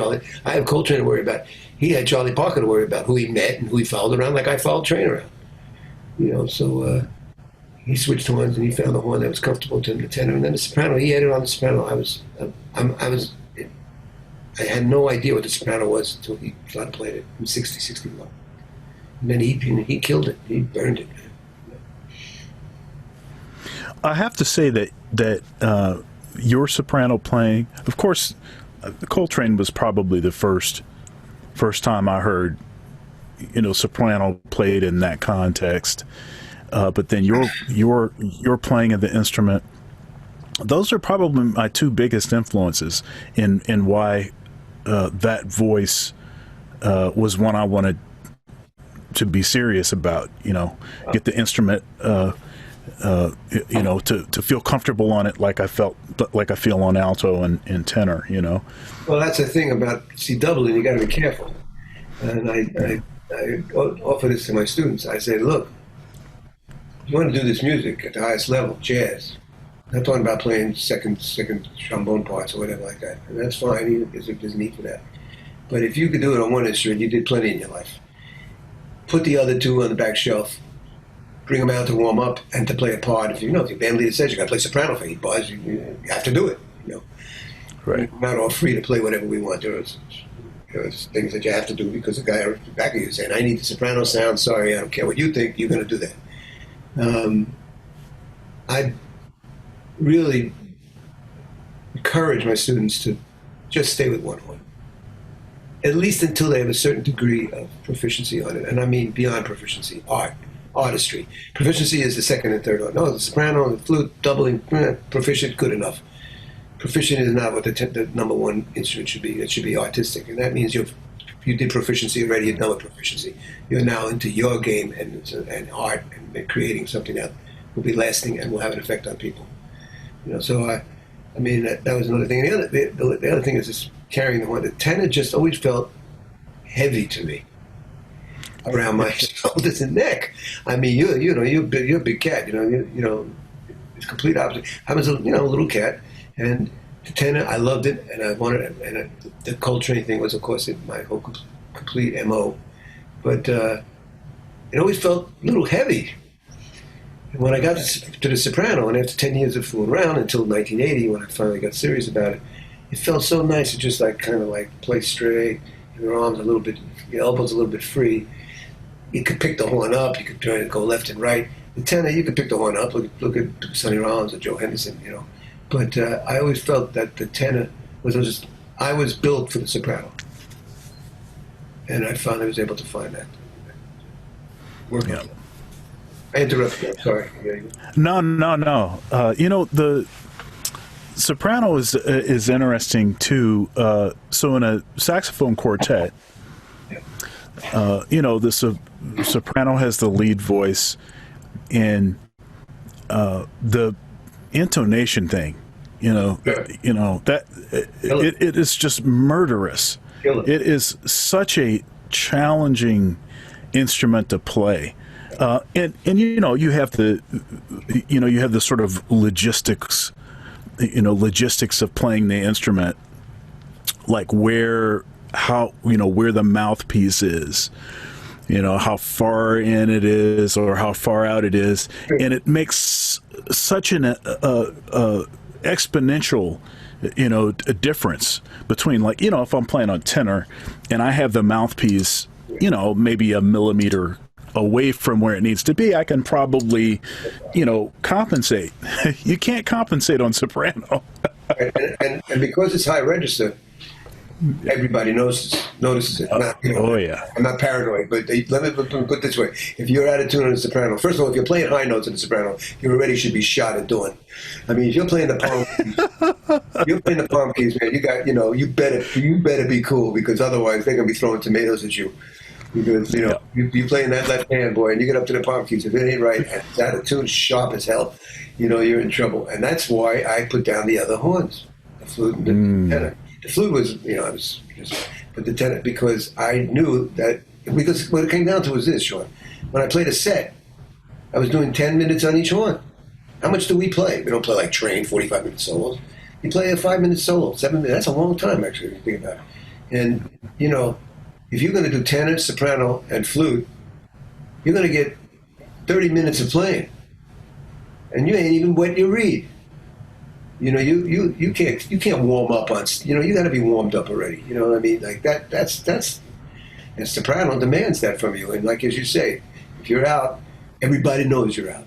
Coltrane to worry about. He had Charlie Parker to worry about, who he met and who he followed around, like I followed Train around. So. He switched horns and he found the horn that was comfortable to him, the tenor, and then the soprano. He had it on the soprano. I had no idea what the soprano was until he started playing it in 60, 61. And then he killed it. He burned it. I have to say that your soprano playing, of course, Coltrane was probably the first time I heard, soprano played in that context. But then your playing of the instrument, those are probably my two biggest influences in why that voice was one I wanted to be serious about. Get the instrument, to feel comfortable on it, like I feel on alto and tenor. Well, that's the thing about doubling. You got to be careful. And I offer this to my students. I say, look. You want to do this music at the highest level, jazz. I'm not talking about playing second trombone parts or whatever like that. And that's fine, there's a need for that. But if you could do it on one instrument, you did plenty in your life. Put the other two on the back shelf, bring them out to warm up and to play a part. If your band leader says you got to play soprano for 8 bars, you have to do it. Right. We're not all free to play whatever we want. There's things that you have to do because the guy at the back of you is saying, I need the soprano sound, sorry, I don't care what you think, you're going to do that. I really encourage my students to just stay with one horn, at least until they have a certain degree of proficiency on it. And I mean beyond proficiency, artistry. Proficiency is the second and third horn. No, the soprano, the flute, doubling, proficient, good enough. Proficient is not what the number one instrument should be. It should be artistic, and that means you did proficiency already. You're done with proficiency. You're now into your game and art and creating something that will be lasting and will have an effect on people. So I mean that was another thing. And the other thing is just carrying the horn. The tenor just always felt heavy to me around my shoulders and neck. I mean, you're a big cat. It's complete opposite. I was a little cat, and the tenor, I loved it, and I wanted it. And the Coltrane thing was, of course, my whole complete MO. But it always felt a little heavy. And when I got to the soprano, and after 10 years of fooling around until 1980, when I finally got serious about it, it felt so nice to just kind of play straight, your arms a little bit, your elbows a little bit free. You could pick the horn up, you could try to go left and right. The tenor, you could pick the horn up, look at Sonny Rollins or Joe Henderson, But I always felt that the tenor I was built for the soprano. And I finally was able to find that. Working on that. I interrupted you, I'm sorry. No. The soprano is interesting too. So in a saxophone quartet, the soprano has the lead voice, and the intonation thing, that it is just murderous. It is such a challenging instrument to play. And you have the sort of logistics of playing the instrument, like where the mouthpiece is, how far in it is or how far out it is, and it makes such an exponential a difference between, like, if I'm playing on tenor and I have the mouthpiece maybe a millimeter away from where it needs to be, I can probably compensate. You can't compensate on soprano. and because it's high register, everybody notices it. Oh yeah. I'm not paranoid, but let me put it this way: if you're out of tune on the soprano, first of all, if you're playing high notes in the soprano, you already should be shot at doing. I mean, if you're playing the palm keys, man, you better be cool, because otherwise they're gonna be throwing tomatoes at you. Because you play in that left hand, boy, and you get up to the palm keys. If it ain't right, and it's out of tune, sharp as hell, you're in trouble. And that's why I put down the other horns, the flute and the tenor. The flute was, I was just, but the tenor, because I knew that, because what it came down to was this, Sean. When I played a set, I was doing 10 minutes on each horn. How much do we play? We don't play like train 45-minute solos. You play a 5-minute solo, 7 minutes. That's a long time, actually, if you think about it. And, if you're going to do tenor, soprano, and flute, you're going to get 30 minutes of playing. And you ain't even wet your reed. You can't warm up on, you got to be warmed up already. You know what I mean? Like that's and soprano demands that from you. And like, as you say, if you're out, everybody knows you're out.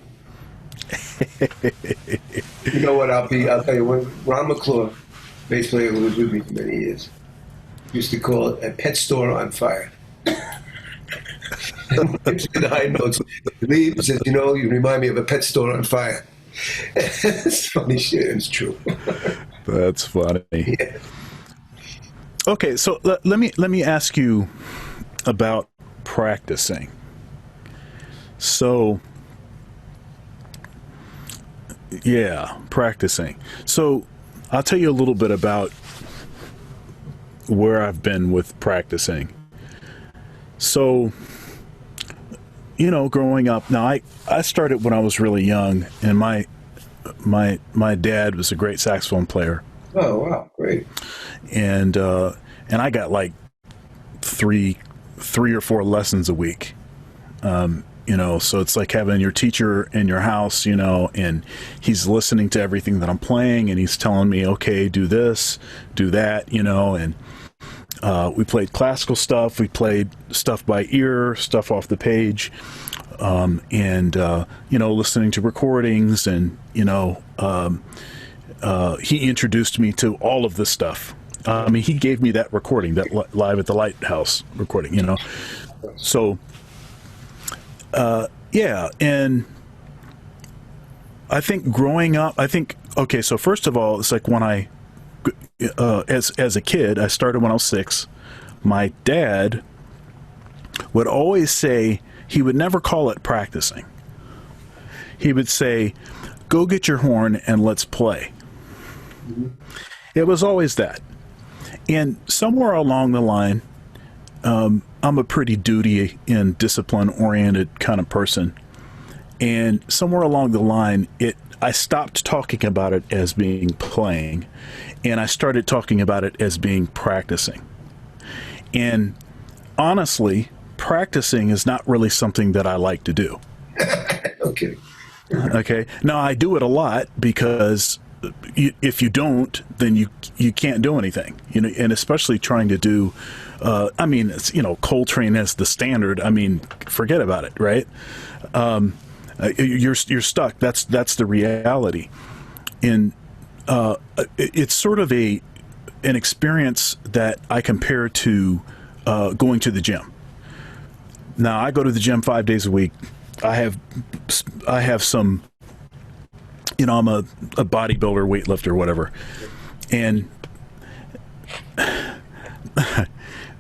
You know what? I'll tell you, when Ron McClure, bass player who was with me for many years, used to call it a pet store on fire. The high notes. Lee says, you remind me of a pet store on fire. It's funny shit. It's true. That's funny. Yeah. Okay, so let me ask you about practicing. So, yeah, practicing. So, I'll tell you a little bit about where I've been with practicing. So, growing up, now I started when I was really young, and my dad was a great saxophone player. Oh wow, great. And I got like three or four lessons a week. So it's like having your teacher in your house, and he's listening to everything that I'm playing, and he's telling me, okay, do this, do that, and we played classical stuff, we played stuff by ear, stuff off the page, and listening to recordings, and he introduced me to all of this stuff. He gave me that recording, that Live at the Lighthouse recording, So, yeah, and I think growing up, okay, so first of all, it's like when as a kid, I started when I was 6. My dad would always say, he would never call it practicing. He would say, go get your horn and let's play. Mm-hmm. It was always that. And somewhere along the line, I'm a pretty duty and discipline oriented kind of person. And somewhere along the line, I stopped talking about it as being playing, and I started talking about it as being practicing. And honestly, practicing is not really something that I like to do. Okay. Okay. Now, I do it a lot, because if you don't, then you can't do anything, and especially trying to do, it's, Coltrane as the standard. Forget about it, right? You're stuck. That's the reality. And it's sort of an experience that I compare to going to the gym. Now, I go to the gym 5 days a week. I have some, I'm a bodybuilder, weightlifter, whatever. And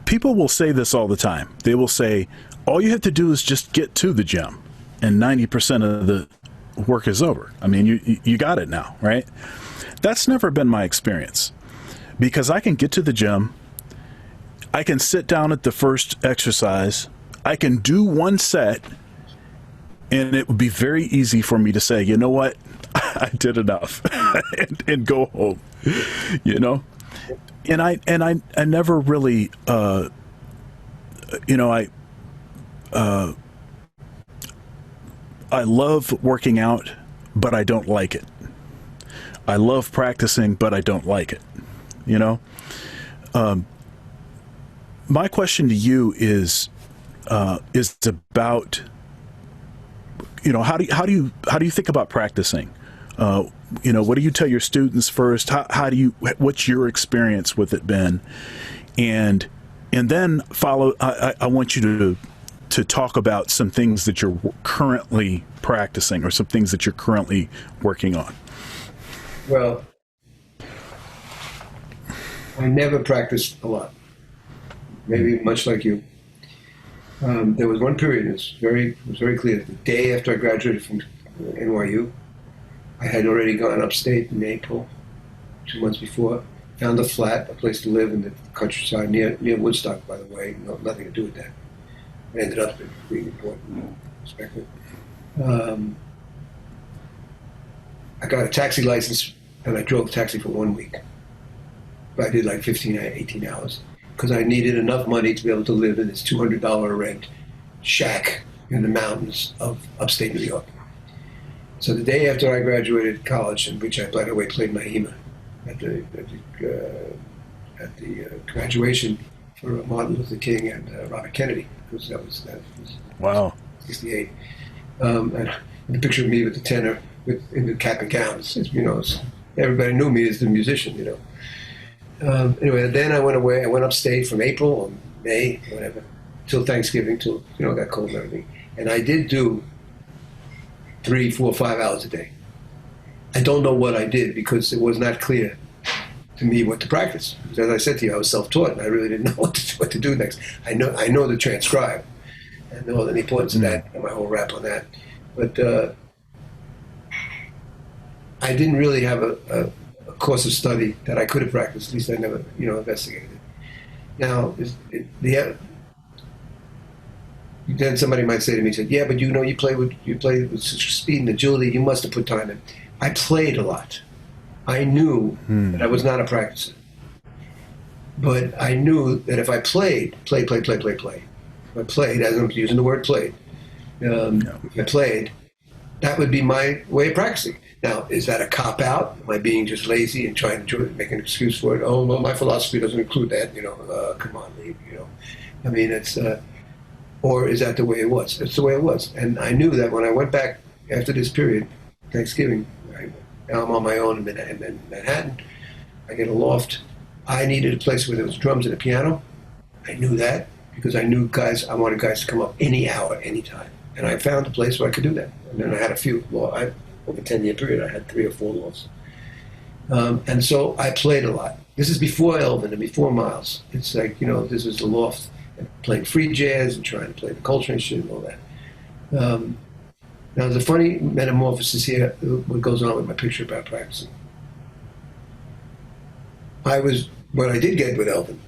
people will say this all the time. They will say, all you have to do is just get to the gym, and 90% of the work is over. You got it now, right? That's never been my experience, because I can get to the gym, I can sit down at the first exercise, I can do one set, And it would be very easy for me to say, you know what, I did enough, and go home, you know. And I never really, you know, I love working out, but I don't like it. I love practicing, but I don't like it. You know, my question to you is about, you know, how do you think about practicing? You know, what do you tell your students first? How do you, what's your experience with it been? And then follow, I want you to talk about some things that you're currently practicing or some things that you're currently working on. Well, I never practiced a lot. Maybe much like you. There was one period, it was very clear. The day after I graduated from NYU, I had already gone upstate in April, 2 months before. Found a flat, a place to live in the countryside near Woodstock, by the way. Nothing to do with that. It ended up being important, perspective. I got a taxi license, and I drove taxi for 1 week. But I did like 15, 18 hours, because I needed enough money to be able to live in this $200 rent shack in the mountains of upstate New York. So the day after I graduated college, in which I, by the way, played Mahima at the graduation for Martin Luther King and Robert Kennedy, because that was Wow. 68. And the picture of me with the tenor in the cap and gown, you know, everybody knew me as the musician, you know. Anyway, then I went away. I went upstate from April or May, whatever, till Thanksgiving, till, you know, it got cold and everything. And I did do 3, 4, 5 hours a day. I don't know what I did because it was not clear to me what to practice. Because as I said to you, I was self-taught and I really didn't know what to do next. I know to transcribe. I know the importance of that and my whole rap on that. But I didn't really have a course of study that I could have practiced. At least I never, you know, investigated it. Now, then somebody might say to me, said, "Yeah, but you know, you play with such speed and agility. You must have put time in." I played a lot. I knew that I was not a practicer, but I knew that if I played, play. If I played, as I'm using the word played, if I played, that would be my way of practicing. Now, is that a cop-out? Am I being just lazy and trying to make an excuse for it? Oh, well, my philosophy doesn't include that, you know, come on, you know. I mean, it's, or is that the way it was? It's the way it was. And I knew that when I went back after this period, Thanksgiving, now I'm on my own in Manhattan, I get a loft. I needed a place where there was drums and a piano. I knew that because I knew I wanted guys to come up any hour, any time. And I found a place where I could do that. And then I had a few, over a 10-year period, I had 3 or 4 lofts. And so I played a lot. This is before Elvin and before Miles. It's like, you know, this was the loft, and playing free jazz and trying to play the Coltrane shit and all that. Now, there's a funny metamorphosis here, what goes on with my picture about practicing. What I did get with Elvin,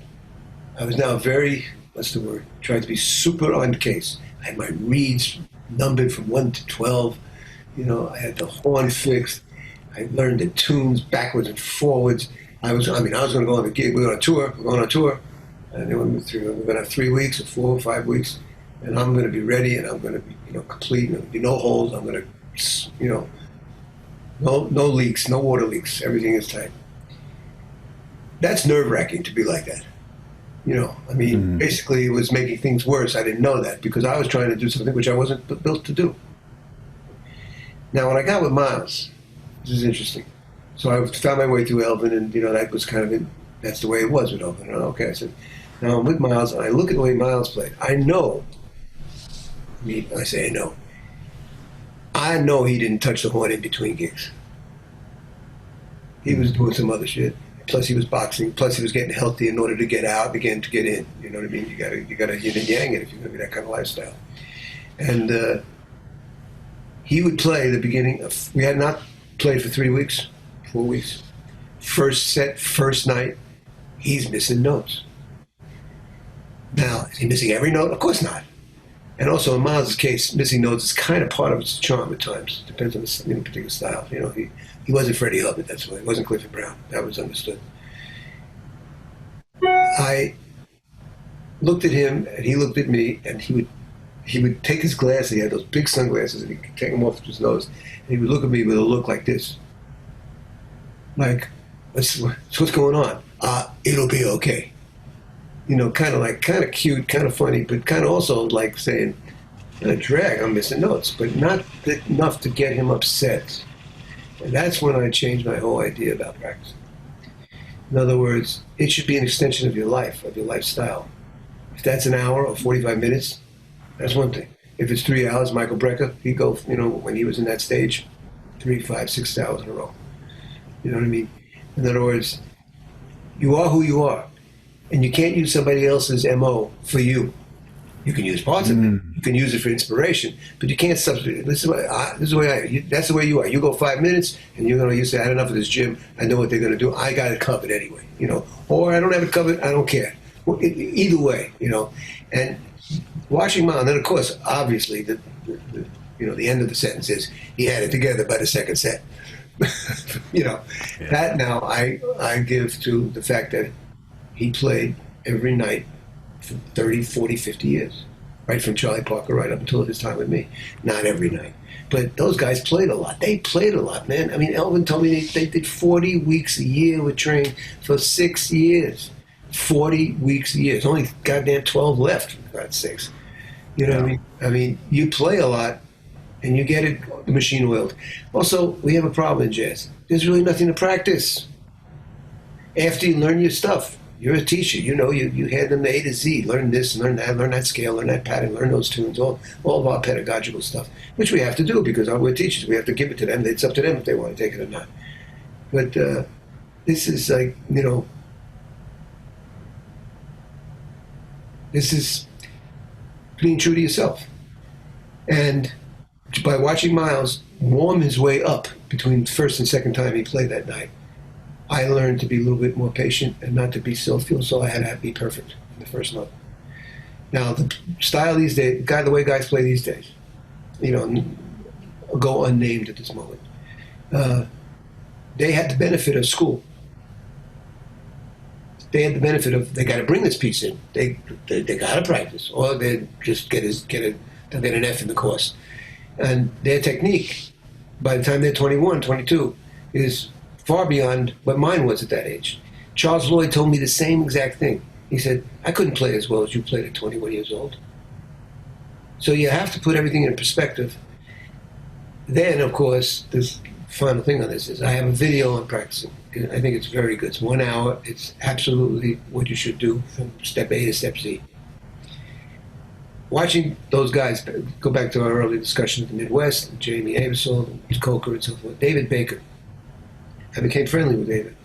I was now very, what's the word, trying to be super on the case. I had my reeds numbered from 1 to 12. You know, I had the horn fixed. I learned the tunes backwards and forwards. I was going to go on a gig. We're on a tour. And then we're going to have 3 weeks or 4 or 5 weeks. And I'm going to be ready and I'm going to be, you know, complete. And there'll be no holes. I'm going to, you know, no leaks, no water leaks. Everything is tight. That's nerve-wracking to be like that. You know, I mean, basically it was making things worse. I didn't know that because I was trying to do something which I wasn't built to do. Now, when I got with Miles, this is interesting. So I found my way through Elvin, and, you know, that was kind of that's the way it was with Elvin. And okay, I said, now I'm with Miles, and I look at the way Miles played. I know he didn't touch the horn in between gigs. He was doing some other shit. Plus he was boxing. Plus he was getting healthy in order to get out, again to get in. You know what I mean? You gotta yin and yang it if you're gonna be that kind of lifestyle. And he would play the beginning of. We had not played for 3 weeks, 4 weeks. First set, first night, he's missing notes. Now, is he missing every note? Of course not. And also in Miles' case, missing notes is kind of part of its charm at times. Depends on the particular style. You know, he wasn't Freddie Hubbard. That's why he wasn't Clifford Brown. That was understood. I looked at him, and he looked at me, and he would take his glasses. He had those big sunglasses, and he could take them off his nose, and he would look at me with a look like this, like, what's going on? It'll be okay. You know, kind of cute, kind of funny, but kind of also like saying, drag, I'm missing notes, but not enough to get him upset. And that's when I changed my whole idea about practicing. In other words, it should be an extension of your life, of your lifestyle. If that's an hour or 45 minutes, that's one thing. If it's 3 hours, Michael Brecker, he'd go, you know, when he was in that stage, 3, 5, 6 hours in a row. You know what I mean? In other words, you are who you are. And you can't use somebody else's MO for you. You can use parts of it. You can use it for inspiration, but you can't substitute it. This is the way I am. That's the way you are. You go 5 minutes, and you're going to, you say, I had enough of this gym. I know what they're going to do. I got it covered anyway, you know. Or I don't have it covered. I don't care. Well, either way, you know. And watching Miles, and then of course, obviously, the end of the sentence is he had it together by the second set. You know, yeah. That now I give to the fact that he played every night for 30, 40, 50 years, right from Charlie Parker right up until his time with me. Not every night. But those guys played a lot. They played a lot, man. I mean, Elvin told me they did 40 weeks a year with Train for 6 years. 40 weeks a year. There's only goddamn 12 left, for God's sakes. You know what I mean? I mean, you play a lot, and you get it, the machine oiled. Also, we have a problem in jazz. There's really nothing to practice. After you learn your stuff, you're a teacher. You know, you hand them the A to Z. Learn this, learn that scale, learn that pattern, learn those tunes, all of our pedagogical stuff, which we have to do because we're teachers. We have to give it to them. It's up to them if they want to take it or not. But this is like, you know, this is being true to yourself. And by watching Miles warm his way up between first and second time he played that night, I learned to be a little bit more patient and not to be feel so I had to be perfect in the first note. Now, the style these days, the way guys play these days, you know, go unnamed at this moment, they had the benefit of school. They had the benefit of, they got to bring this piece in. They got to practice, or they just they'll get an F in the course. And their technique, by the time they're 21, 22, is far beyond what mine was at that age. Charles Lloyd told me the same exact thing. He said, I couldn't play as well as you played at 21 years old. So you have to put everything in perspective. Then, of course, this final thing on this is I have a video on practicing. I think it's very good. It's 1 hour. It's absolutely what you should do from step A to step Z. Watching those guys, go back to our early discussion of the Midwest, Jamie Abersol, Coker, and so forth, David Baker. I became friendly with David.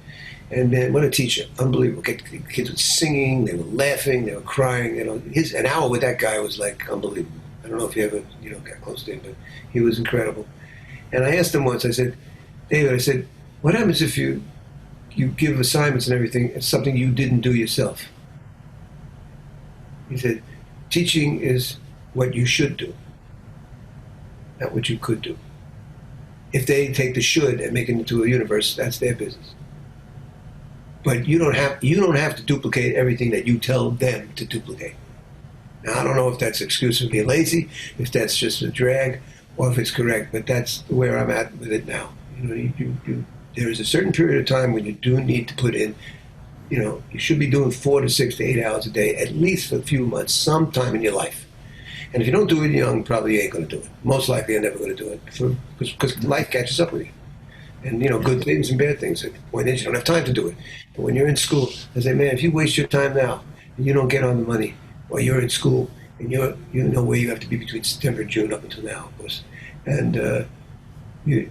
And man, what a teacher. Unbelievable. Kids were singing, they were laughing, they were crying. You know, an hour with that guy was like unbelievable. I don't know if you ever, got close to him, but he was incredible. And I asked him once, I said, David, I said, what happens if you give assignments and everything, it's something you didn't do yourself? He said, teaching is what you should do, not what you could do. If they take the should and make it into a universe, that's their business. But you don't have to duplicate everything that you tell them to duplicate. Now, I don't know if that's excuse for being lazy, if that's just a drag, or if it's correct, but that's where I'm at with it now. There is a certain period of time when you do need to put in, you should be doing 4 to 6 to 8 hours a day, at least for a few months, sometime in your life. And if you don't do it young, probably you ain't going to do it. Most likely you're never going to do it because life catches up with you. And, good things and bad things. When you don't have time to do it. But when you're in school, I say, man, if you waste your time now and you don't get on the money, or you're in school and you know where you have to be between September and June up until now, of course, and you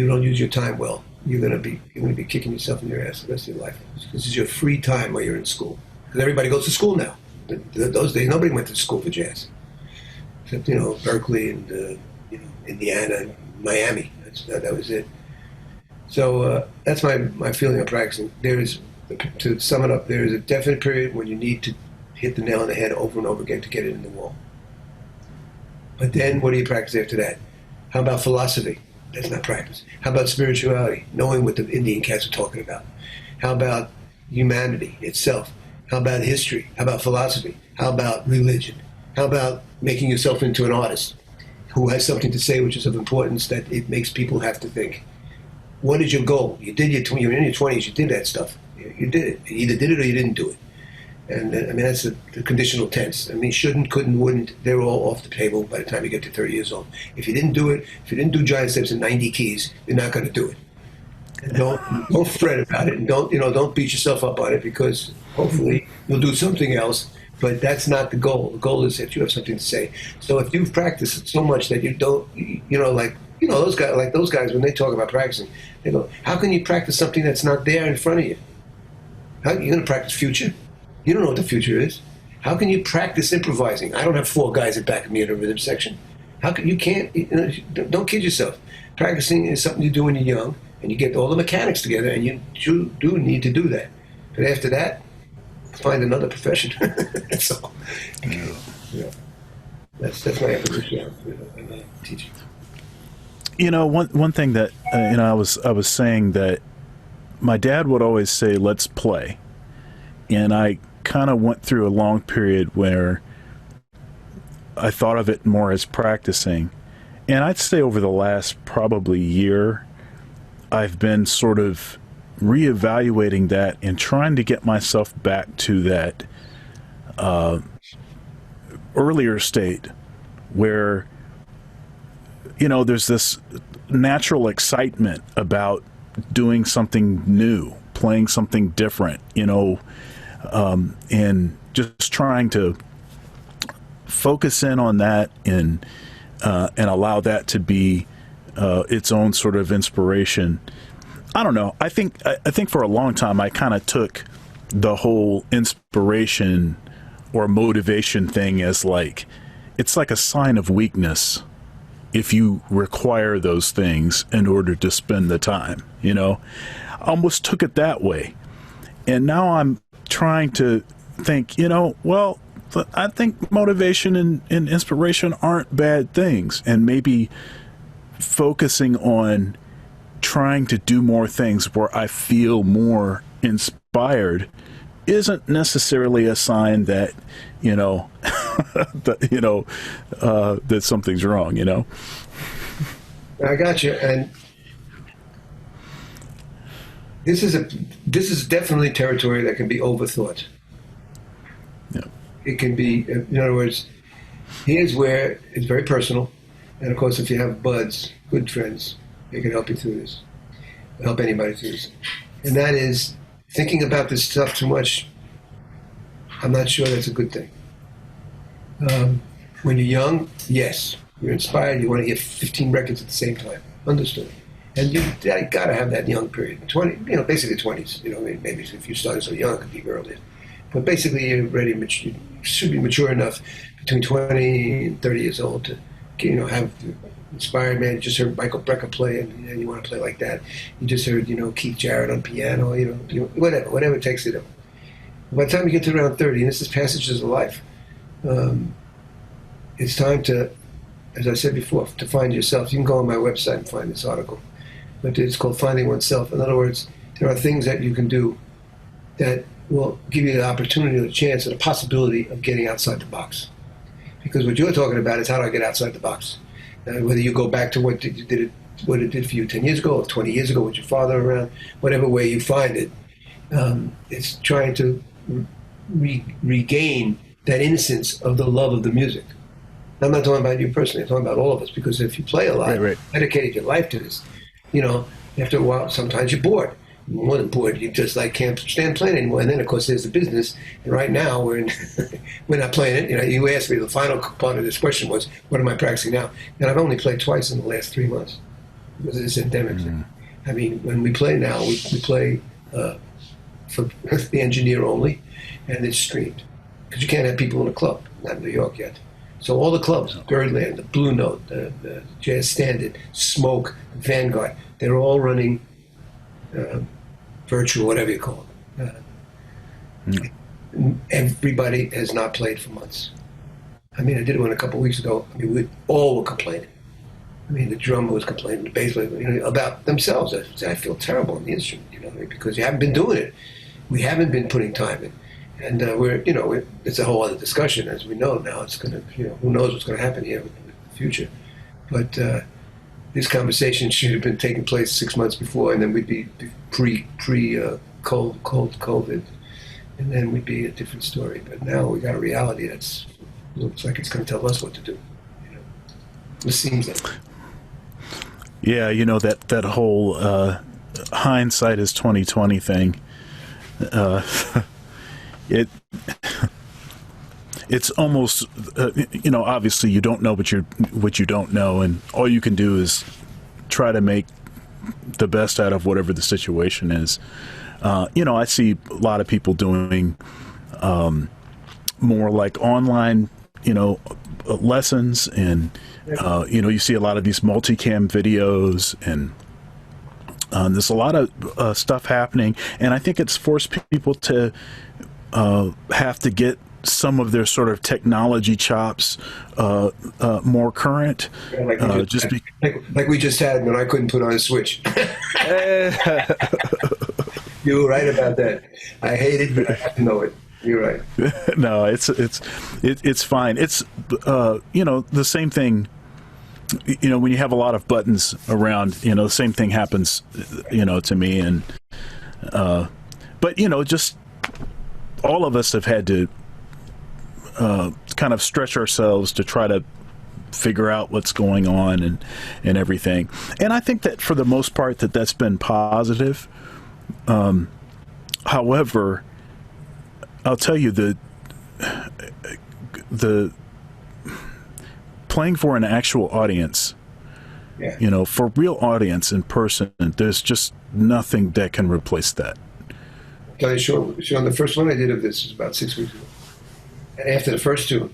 don't use your time well, you're going to be kicking yourself in your ass the rest of your life. This is your free time while you're in school. Because everybody goes to school now. Those days, nobody went to school for jazz. Except, Berkeley and, Indiana and Miami. That was it. So that's my feeling of practicing. To sum it up, there is a definite period when you need to hit the nail on the head over and over again to get it in the wall. But then what do you practice after that? How about philosophy? That's not practice. How about spirituality? Knowing what the Indian cats are talking about. How about humanity itself? How about history? How about philosophy? How about religion? How about making yourself into an artist who has something to say which is of importance that it makes people have to think? What is your goal? You did you're in your 20s, you did that stuff. You did it. You either did it or you didn't do it. And I mean, that's the conditional tense. I mean, shouldn't, couldn't, wouldn't, they're all off the table by the time you get to 30 years old. If you didn't do it, if you didn't do giant steps in 90 keys, you're not going to do it. And don't fret about it, and don't beat yourself up on it, because hopefully you'll do something else. But that's not the goal. The goal is that you have something to say. So if you've practiced it so much that you don't, those guys, when they talk about practicing, they go, how can you practice something that's not there in front of you? How are you going to practice future? You don't know what the future is. How can you practice improvising? I don't have 4 guys that back me in a rhythm section. How can you can't? Don't kid yourself. Practicing is something you do when you're young, and you get all the mechanics together, and you do need to do that. But after that, find another profession. That's all. Yeah. That's my position. I'm teaching. One thing that I was saying that my dad would always say, "Let's play," and I kind of went through a long period where I thought of it more as practicing. And I'd say over the last probably year, I've been sort of reevaluating that and trying to get myself back to that earlier state where, there's this natural excitement about doing something new, playing something different, and just trying to focus in on that and allow that to be its own sort of inspiration. I don't know. I think for a long time I kind of took the whole inspiration or motivation thing as it's like a sign of weakness if you require those things in order to spend the time. I almost took it that way, and now I'm trying to think, well, I think motivation and inspiration aren't bad things, and maybe focusing on trying to do more things where I feel more inspired isn't necessarily a sign that, that something's wrong, I got you. And this is definitely territory that can be overthought. Yeah. It can be, in other words, here's where it's very personal. And of course, if you have buds, good friends, they can help you through this, help anybody through this. And that is, thinking about this stuff too much, I'm not sure that's a good thing. When you're young, yes, you're inspired, you want to get 15 records at the same time. Understood. And you got to have that young period. 20, basically 20s. Maybe if you started so young, it could be earlier. But basically, you're ready. You should be mature enough between 20 and 30 years old to, have inspired. Man, you just heard Michael Brecker play, and you want to play like that. You just heard, Keith Jarrett on piano. Whatever it takes. By the time you get to around 30, and this is passages of life, it's time to, as I said before, to find yourself. You can go on my website and find this article, but it's called Finding Oneself. In other words, there are things that you can do that will give you the opportunity or the chance or the possibility of getting outside the box. Because what you're talking about is, how do I get outside the box? Whether you go back to what it did for you 10 years ago or 20 years ago with your father around, whatever way you find it, it's trying to regain that innocence of the love of the music. I'm not talking about you personally, I'm talking about all of us, because if you play a lot, right. dedicated your life to this, after a while, sometimes you're bored. More than bored, you just can't stand playing anymore. And then, of course, there's the business. And right now, we're not playing it. You asked me, the final part of this question was, what am I practicing now? And I've only played twice in the last 3 months because of this endemic thing. I mean, when we play now, we play for the engineer only, and it's streamed. Because you can't have people in a club, not in New York yet. So all the clubs, Birdland, the Blue Note, the Jazz Standard, Smoke, Vanguard, they're all running virtual, whatever you call it. Everybody has not played for months. I mean, I did one a couple of weeks ago. I mean, we all were complaining. I mean, the drummer was complaining, the bass player, about themselves. I feel terrible on the instrument, because you haven't been doing it. We haven't been putting time in. And it's a whole other discussion, as we know now. It's going to, who knows what's going to happen here with the future. But this conversation should have been taking place 6 months before, and then we'd be cold COVID, and then we'd be a different story. But now we got a reality that's looks like it's going to tell us what to do. It seems like. Yeah, that whole hindsight is 2020 thing. It's almost obviously you don't know what you don't know, and all you can do is try to make the best out of whatever the situation is. I see a lot of people doing more like online lessons, and you see a lot of these multicam videos, and there's a lot of stuff happening, and I think it's forced people to have to get some of their sort of technology chops more current. Yeah, like we just had when I couldn't put on a switch. You were right about that. I hate it, but I have to know it. You're right. No, it's fine. It's the same thing. When you have a lot of buttons around, the same thing happens, to me. And but just all of us have had to kind of stretch ourselves to try to figure out what's going on and everything. And I think that for the most part that's been positive. However, I'll tell you the playing for an actual audience, yeah. For real audience in person, there's just nothing that can replace that. I'll tell you, Sean, the first one I did of this was about 6 weeks ago. And after the first two,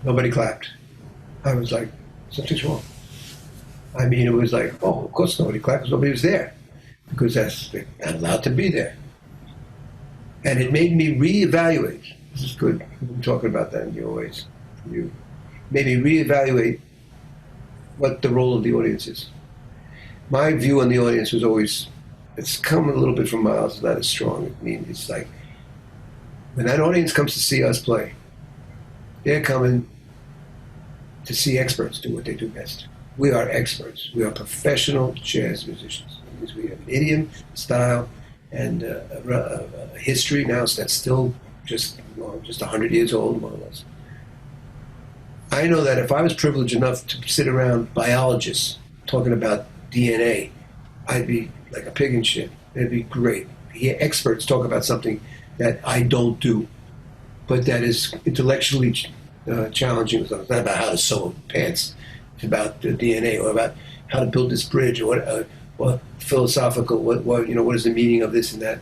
nobody clapped. I was like, something's wrong. I mean, it was like, oh, of course nobody clapped because nobody was there. Because they're not allowed to be there. And it made me reevaluate. This is good. I'm talking about that in your ways. You made me reevaluate what the role of the audience is. My view on the audience was always, it's come a little bit from Miles, it's not as strong. I mean, it's like, when that audience comes to see us play, they're coming to see experts do what they do best. We are experts. We are professional jazz musicians. We have an idiom, style, and a history now that's still just 100 years old, more or less. I know that if I was privileged enough to sit around biologists talking about DNA, I'd be like a pig in shit. It'd be great. Hear experts talk about something that I don't do, but that is intellectually challenging. It's not about how to sew pants. It's about the DNA, or about how to build this bridge, or what philosophical, what is the meaning of this and that.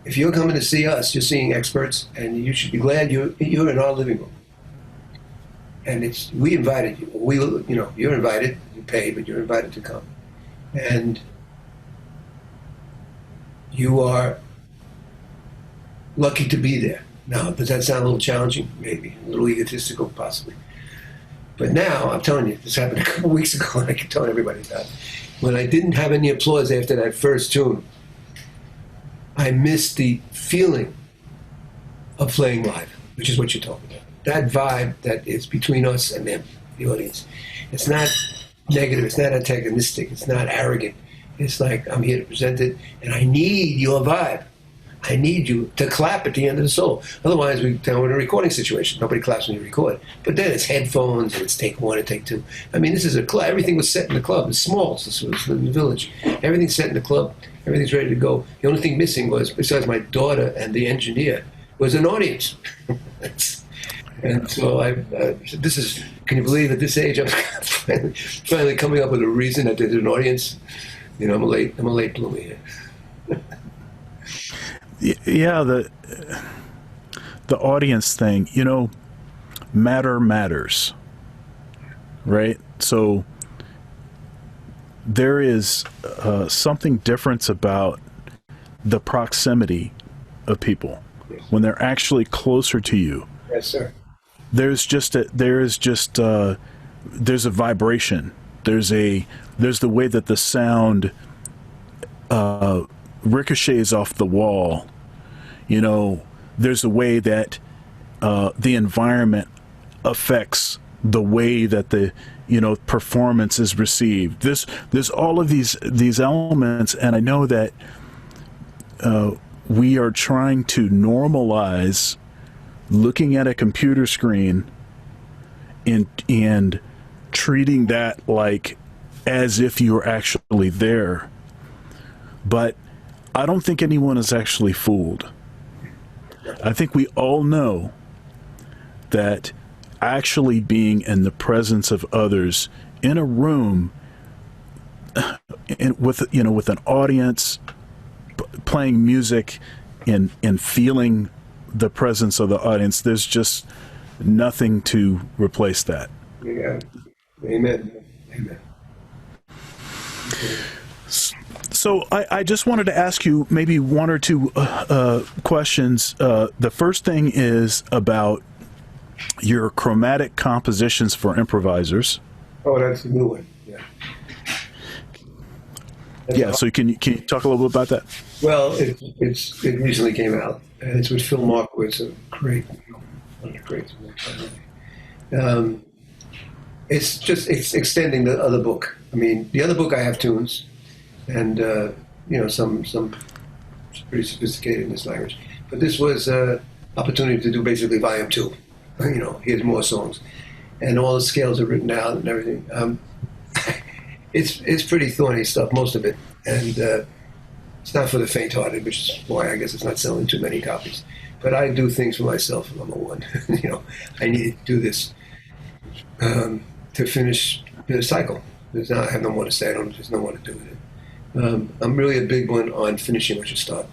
If you're coming to see us, you're seeing experts, and you should be glad you're in our living room. And we invited you. You're invited. You pay, but you're invited to come. And you are lucky to be there. Now, does that sound a little challenging? Maybe. A little egotistical, possibly. But now, I'm telling you, this happened a couple weeks ago, and I keep telling everybody about it. When I didn't have any applause after that first tune, I missed the feeling of playing live, which is what you're talking about. That vibe that is between us and them, the audience. It's not negative, it's not antagonistic, it's not arrogant. It's like, I'm here to present it, and I need your vibe. I need you to clap at the end of the solo. Otherwise, we're in a recording situation. Nobody claps when you record. But then it's headphones, and it's take one and take two. I mean, this is a club. Everything was set in the club. It's small. This was in the village. Everything's set in the club. Everything's ready to go. The only thing missing was, besides my daughter and the engineer, was an audience. And so I said, can you believe at this age I'm finally coming up with a reason that there's an audience? I'm a late bloomer here. Yeah, the audience thing, matters, right? So there is something different about the proximity of people when they're actually closer to you. Yes, sir. there's a vibration. There's the way that the sound ricochets off the wall. There's a way that the environment affects the way that the performance is received. There's all of these elements, and I know that we are trying to normalize looking at a computer screen and treating that like as if you're actually there. But I don't think anyone is actually fooled. I think we all know that actually being in the presence of others in a room with an audience, playing music and feeling the presence of the audience, there's just nothing to replace that. Yeah. Amen. Amen. So I just wanted to ask you maybe one or two questions. The first thing is about your chromatic compositions for improvisers. Oh, that's a new one. Yeah. Yeah. So can you talk a little bit about that? Well, it recently came out, and it's with Phil Markowitz, a great, one of the greats. It's extending the other book. I mean, the other book I have tunes, and some pretty sophisticated in this language. But this was an opportunity to do basically volume 2. Here's more songs, and all the scales are written out and everything. It's pretty thorny stuff, most of it, and it's not for the faint-hearted, which is why I guess it's not selling too many copies. But I do things for myself, number one. I needed to do this to finish the cycle. I have no more to say. There's no more to do with it. I'm really a big one on finishing what you start.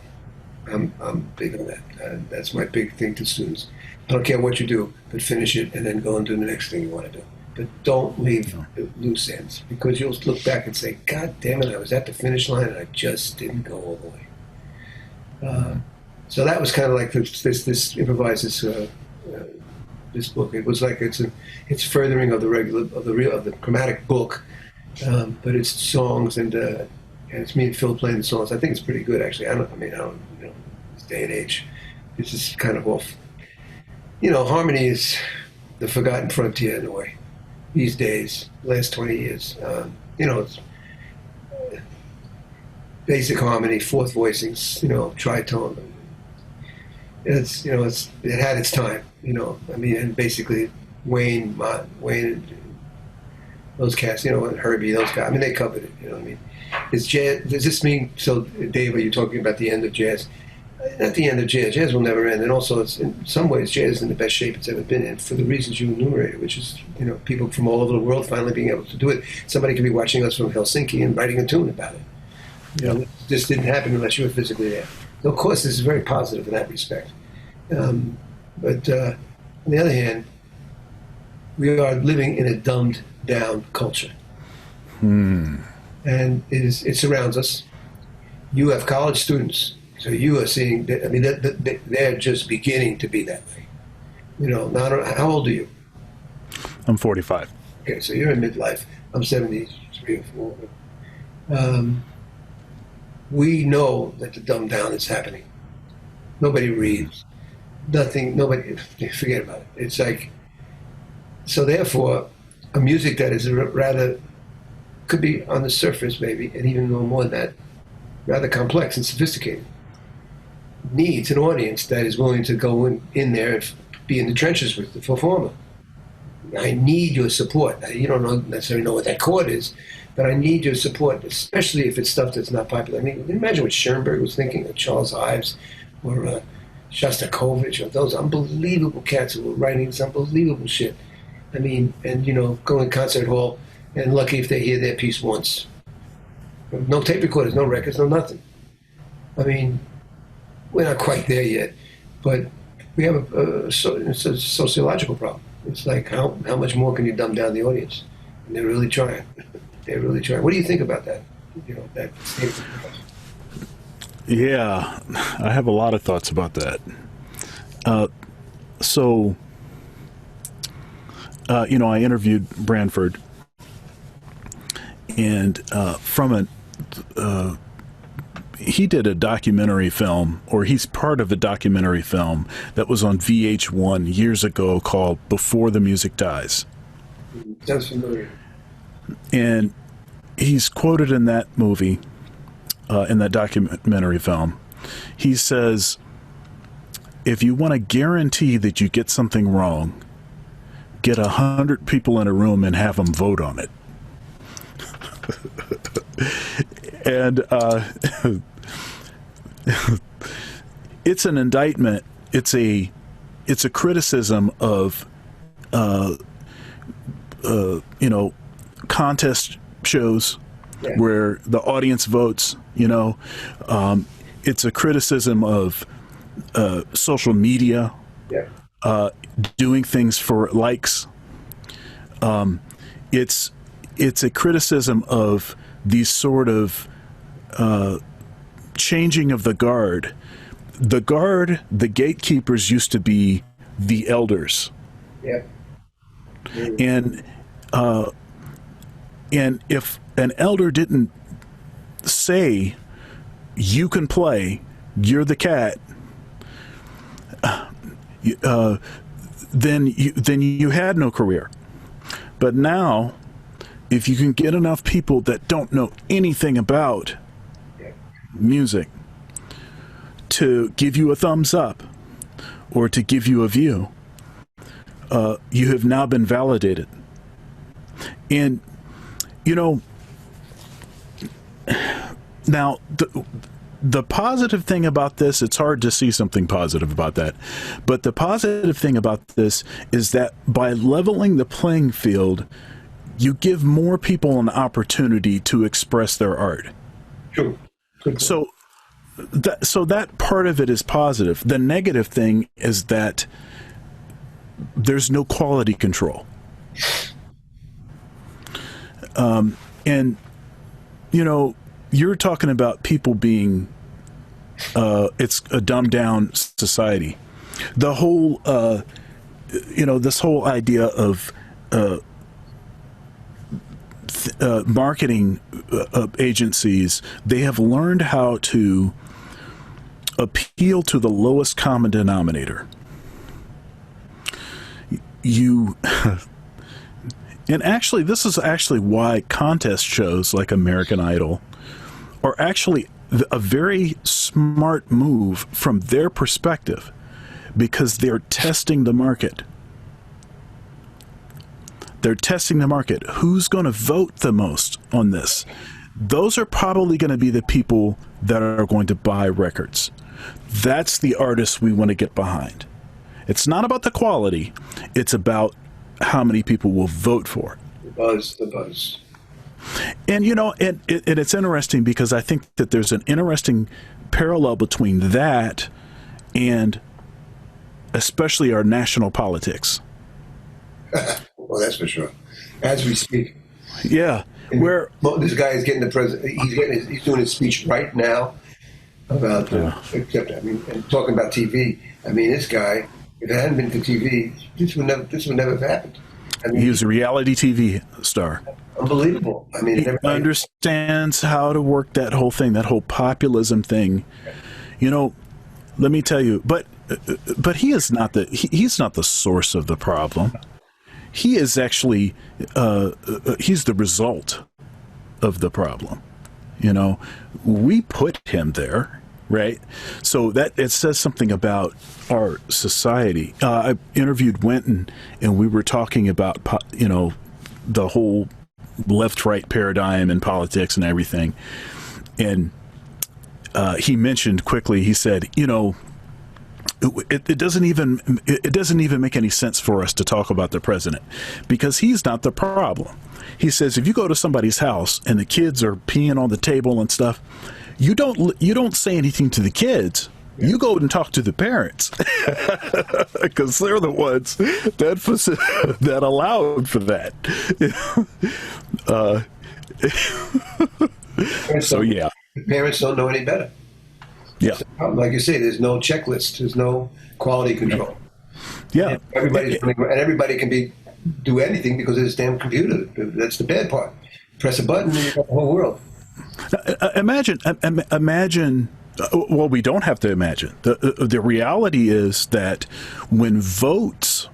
I'm big on that. That's my big thing to students. I don't care what you do, but finish it and then go and do the next thing you want to do. But don't leave loose ends, because you'll look back and say, God damn it, I was at the finish line and I just didn't go all the way. So that was kind of like this improvises this book. It was like it's furthering of the chromatic book, but it's songs and it's me and Phil playing the songs. I think it's pretty good, actually. I don't this day and age, it's just kind of off. Harmony is the forgotten frontier in a way these days. Last 20 years, it's basic harmony, fourth voicings, tritone. It had its time, and basically Wayne, those cats, and Herbie, those guys. They covered it. It's jazz. Does this mean so, Dave? Are you talking about the end of jazz? Not the end of jazz. Jazz will never end, and also, it's in some ways, jazz is in the best shape it's ever been in for the reasons you enumerated, which is people from all over the world finally being able to do it. Somebody could be watching us from Helsinki and writing a tune about it. This didn't happen unless you were physically there. So of course, this is very positive in that respect. But on the other hand, we are living in a dumbed down culture. And it surrounds us. You have college students, so you are seeing, they're just beginning to be that way. Now, how old are you? I'm 45. Okay, so you're in midlife. I'm 73 or 4. We know that the dumb down is happening. Nobody reads. Nothing, nobody, forget about it. It's like, so therefore, a music that is rather, could be on the surface maybe, and even no more than that, rather complex and sophisticated, needs an audience that is willing to go in there and be in the trenches with the performer. I need your support. You don't necessarily know what that chord is, but I need your support, especially if it's stuff that's not popular. Imagine what Schoenberg was thinking, or Charles Ives, or Shostakovich, or those unbelievable cats who were writing this unbelievable shit. And go in concert hall, and lucky if they hear their piece once. No tape recorders, no records, no nothing. We're not quite there yet, but we have it's a sociological problem. It's like, how much more can you dumb down the audience? And they're really trying. They're really trying. What do you think about that? That statement. Yeah, I have a lot of thoughts about that. So I interviewed Branford, and he did a documentary film, or he's part of a documentary film that was on VH1 years ago called Before the Music Dies. Sounds familiar. And he's quoted in that movie, in that documentary film. He says, if you want to guarantee that you get something wrong, get 100 people in a room and have them vote on it. And it's an indictment. It's a criticism of contest shows where the audience votes. It's a criticism of social media, doing things for likes. It's a criticism of these sort of changing of the guard. The gatekeepers used to be the elders. Yeah. And if an elder didn't say, you can play, you're the cat, then you had no career. But now, if you can get enough people that don't know anything about music to give you a thumbs up or to give you a view, you have now been validated. And now the positive thing about this, it's hard to see something positive about that, but the positive thing about this is that by leveling the playing field, you give more people an opportunity to express their art. Sure. So that part of it is positive. The negative thing is that there's no quality control. And you're talking about people being it's a dumbed down society. The whole this whole idea of marketing agencies, they have learned how to appeal to the lowest common denominator. And actually, this is actually why contest shows like American Idol are actually a very smart move from their perspective, because they're testing the market. They're testing the market. Who's going to vote the most on this? Those are probably going to be the people that are going to buy records. That's the artists we want to get behind. It's not about the quality. It's about how many people will vote for it. The buzz. And and it's interesting because I think that there's an interesting parallel between that and especially our national politics. Well, that's for sure. As we speak. Yeah. This guy is getting the president. He's doing his speech right now about and talking about TV. I mean, this guy, if it hadn't been for TV, this would never have happened. He was a reality TV star. Unbelievable. I mean, he understands how to work that whole thing, that whole populism thing. Let me tell you, but he is not he's not the source of the problem. He is actually he's the result of the problem. We put him there, right? So that it says something about our society. I interviewed Winton, and we were talking about the whole left-right paradigm in politics and everything. And he mentioned quickly, he said, it doesn't even make any sense for us to talk about the president, because he's not the problem. He says, if you go to somebody's house and the kids are peeing on the table and stuff, you don't say anything to the kids. You go and talk to the parents, because they're the ones that allowed for that. So yeah, parents don't know any better. Yeah, like you say, there's no checklist, there's no quality control. Yeah, everybody can be do anything because of this damn computer. That's the bad part. Press a button and you got the whole world. Imagine. Well, we don't have to imagine. The reality is that when votes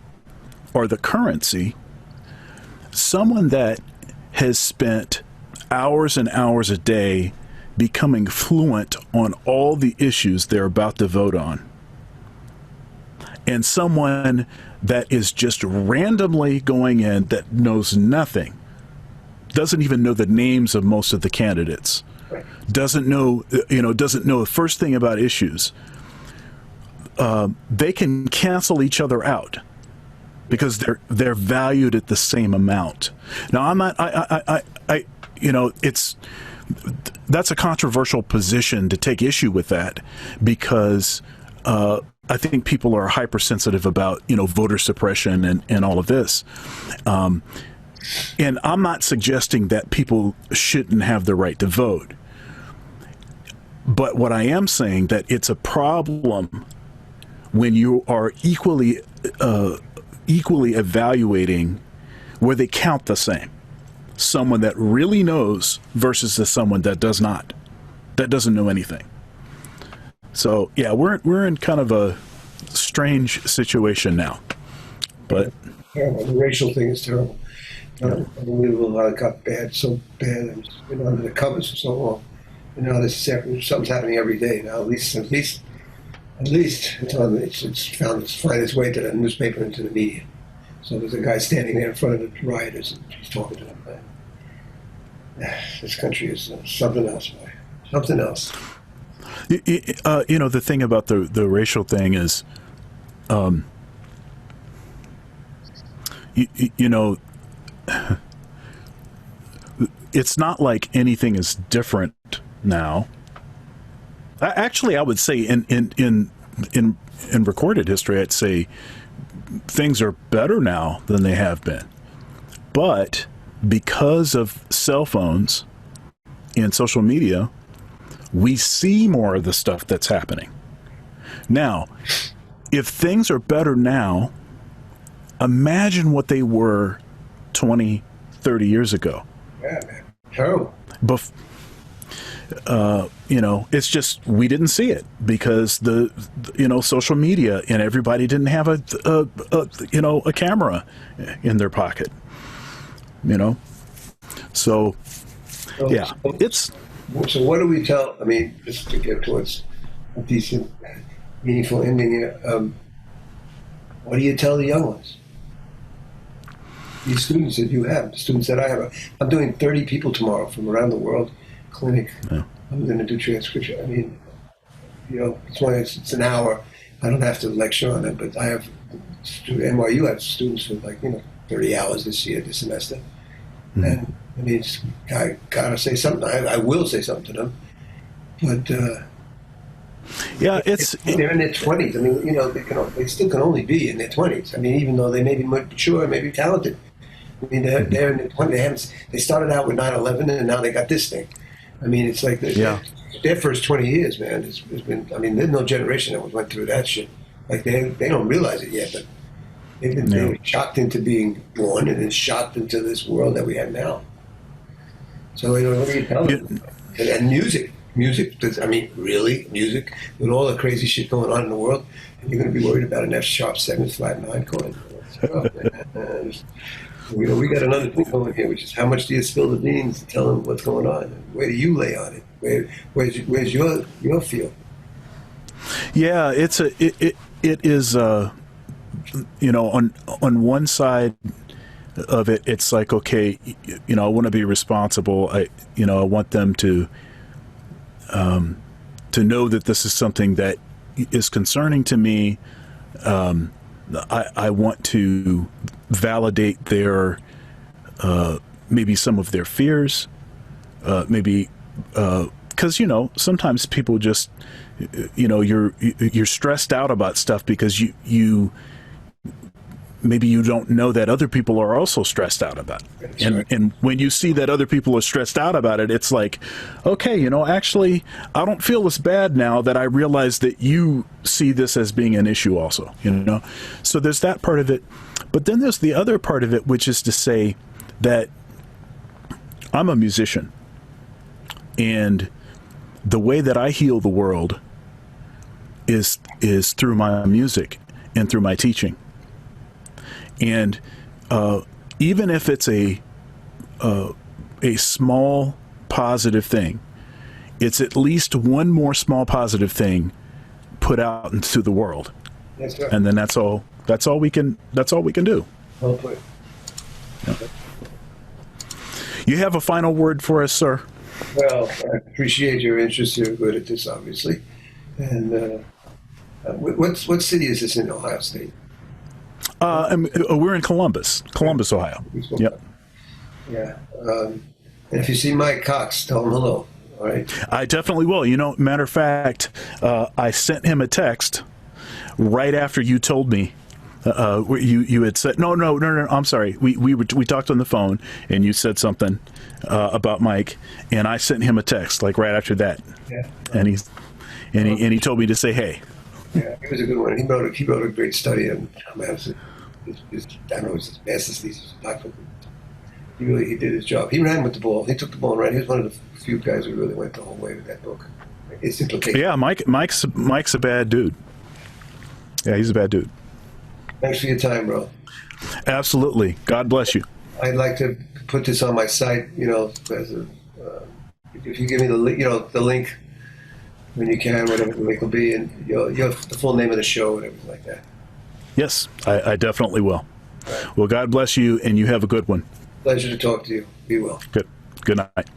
are the currency, someone that has spent hours and hours a day becoming fluent on all the issues they're about to vote on, and someone that is just randomly going in that knows nothing, doesn't even know the names of most of the candidates, doesn't know the first thing about issues, they can cancel each other out because they're valued at the same amount. Now, I'm not, that's a controversial position to take issue with, that because I think people are hypersensitive about, voter suppression and all of this. And I'm not suggesting that people shouldn't have the right to vote. But what I am saying that it's a problem when you are equally evaluating where they count the same. Someone that really knows versus someone that does not, that doesn't know anything. So yeah, we're in kind of a strange situation now. But terrible. The racial thing is terrible. Unbelievable how it got bad, so bad. It's been under the covers for so long. And now something's happening every day now. At least it's found its way to the newspaper and to the media. So there's a guy standing there in front of the rioters and he's talking to them. This country is something else, boy. Something else. The thing about the racial thing is, it's not like anything is different now. Actually, I would say in recorded history, I'd say things are better now than they have been. But because of cell phones and social media, we see more of the stuff that's happening. Now, if things are better now, imagine what they were 20, 30 years ago. Yeah, man. Terrible. It's just we didn't see it because the social media, and everybody didn't have a camera in their pocket. So yeah, it's. So what do we tell? I mean, just to get towards a decent, meaningful ending here. What do you tell the young ones? These students that you have, the students that I have. I'm doing 30 people tomorrow from around the world, clinic. Yeah. I'm going to do transcription. I mean, it's an hour. I don't have to lecture on it, but I have NYU has students with 30 hours this semester. Mm-hmm. And I mean, I gotta say something. I will say something to them, but yeah, they're in their 20s. I mean, they still can only be in their 20s. I mean, even though they may be mature, maybe talented. I mean, they're in their 20s. They started out with 9/11, and now they got this thing. I mean, it's like their first 20 years, man. Has been. I mean, there's no generation that went through that shit. Like they don't realize it yet, but they were shocked into being born and then shocked into this world that we have now. So what do you tell them? And music. I mean, really, music with all the crazy shit going on in the world, and you're going to be worried about an F sharp 7 flat 9 chord. We got another thing going here, which is how much do you spill the beans to tell them what's going on? Where do you lay on it? Where's your feel? Yeah, it is. On one side of it, it's like, okay, I want to be responsible. I want them to know that this is something that is concerning to me. I want to validate their maybe some of their fears, maybe because sometimes people just you're stressed out about stuff because you maybe you don't know that other people are also stressed out about it. And when you see that other people are stressed out about it, it's like, okay, you know, actually, I don't feel as bad now that I realize that you see this as being an issue also, you know? So there's that part of it. But then there's the other part of it, which is to say that I'm a musician, and the way that I heal the world is through my music and through my teaching. And even if it's a small positive thing, it's at least one more small positive thing put out into the world. That's right. And then that's all we can do. Well put. Yeah. You have a final word for us, sir? Well, I appreciate your interest. You're good at this, obviously. And what city is this in Ohio State? We're in Columbus, Ohio. Yep. Yeah. And if you see Mike Cox, tell him hello. All right. I definitely will. You know, matter of fact, I sent him a text right after you told me. You had said no. I'm sorry. We talked on the phone, and you said something about Mike, and I sent him a text like right after that. Yeah. And he told me to say hey. Yeah, he was a good one. He wrote a great study on his master's thesis. He did his job. He ran with the ball. He took the ball and ran. He was one of the few guys who really went the whole way with that book. It's implications. Yeah, Mike's a bad dude. Yeah, he's a bad dude. Thanks for your time, bro. Absolutely. God bless you. I'd like to put this on my site. You know, as a, if you give me the link when you can, whatever the link will be, and you'll have the full name of the show and everything like that. Yes, I definitely will. Right. Well, God bless you, and you have a good one. Pleasure to talk to you. Be well. Good night.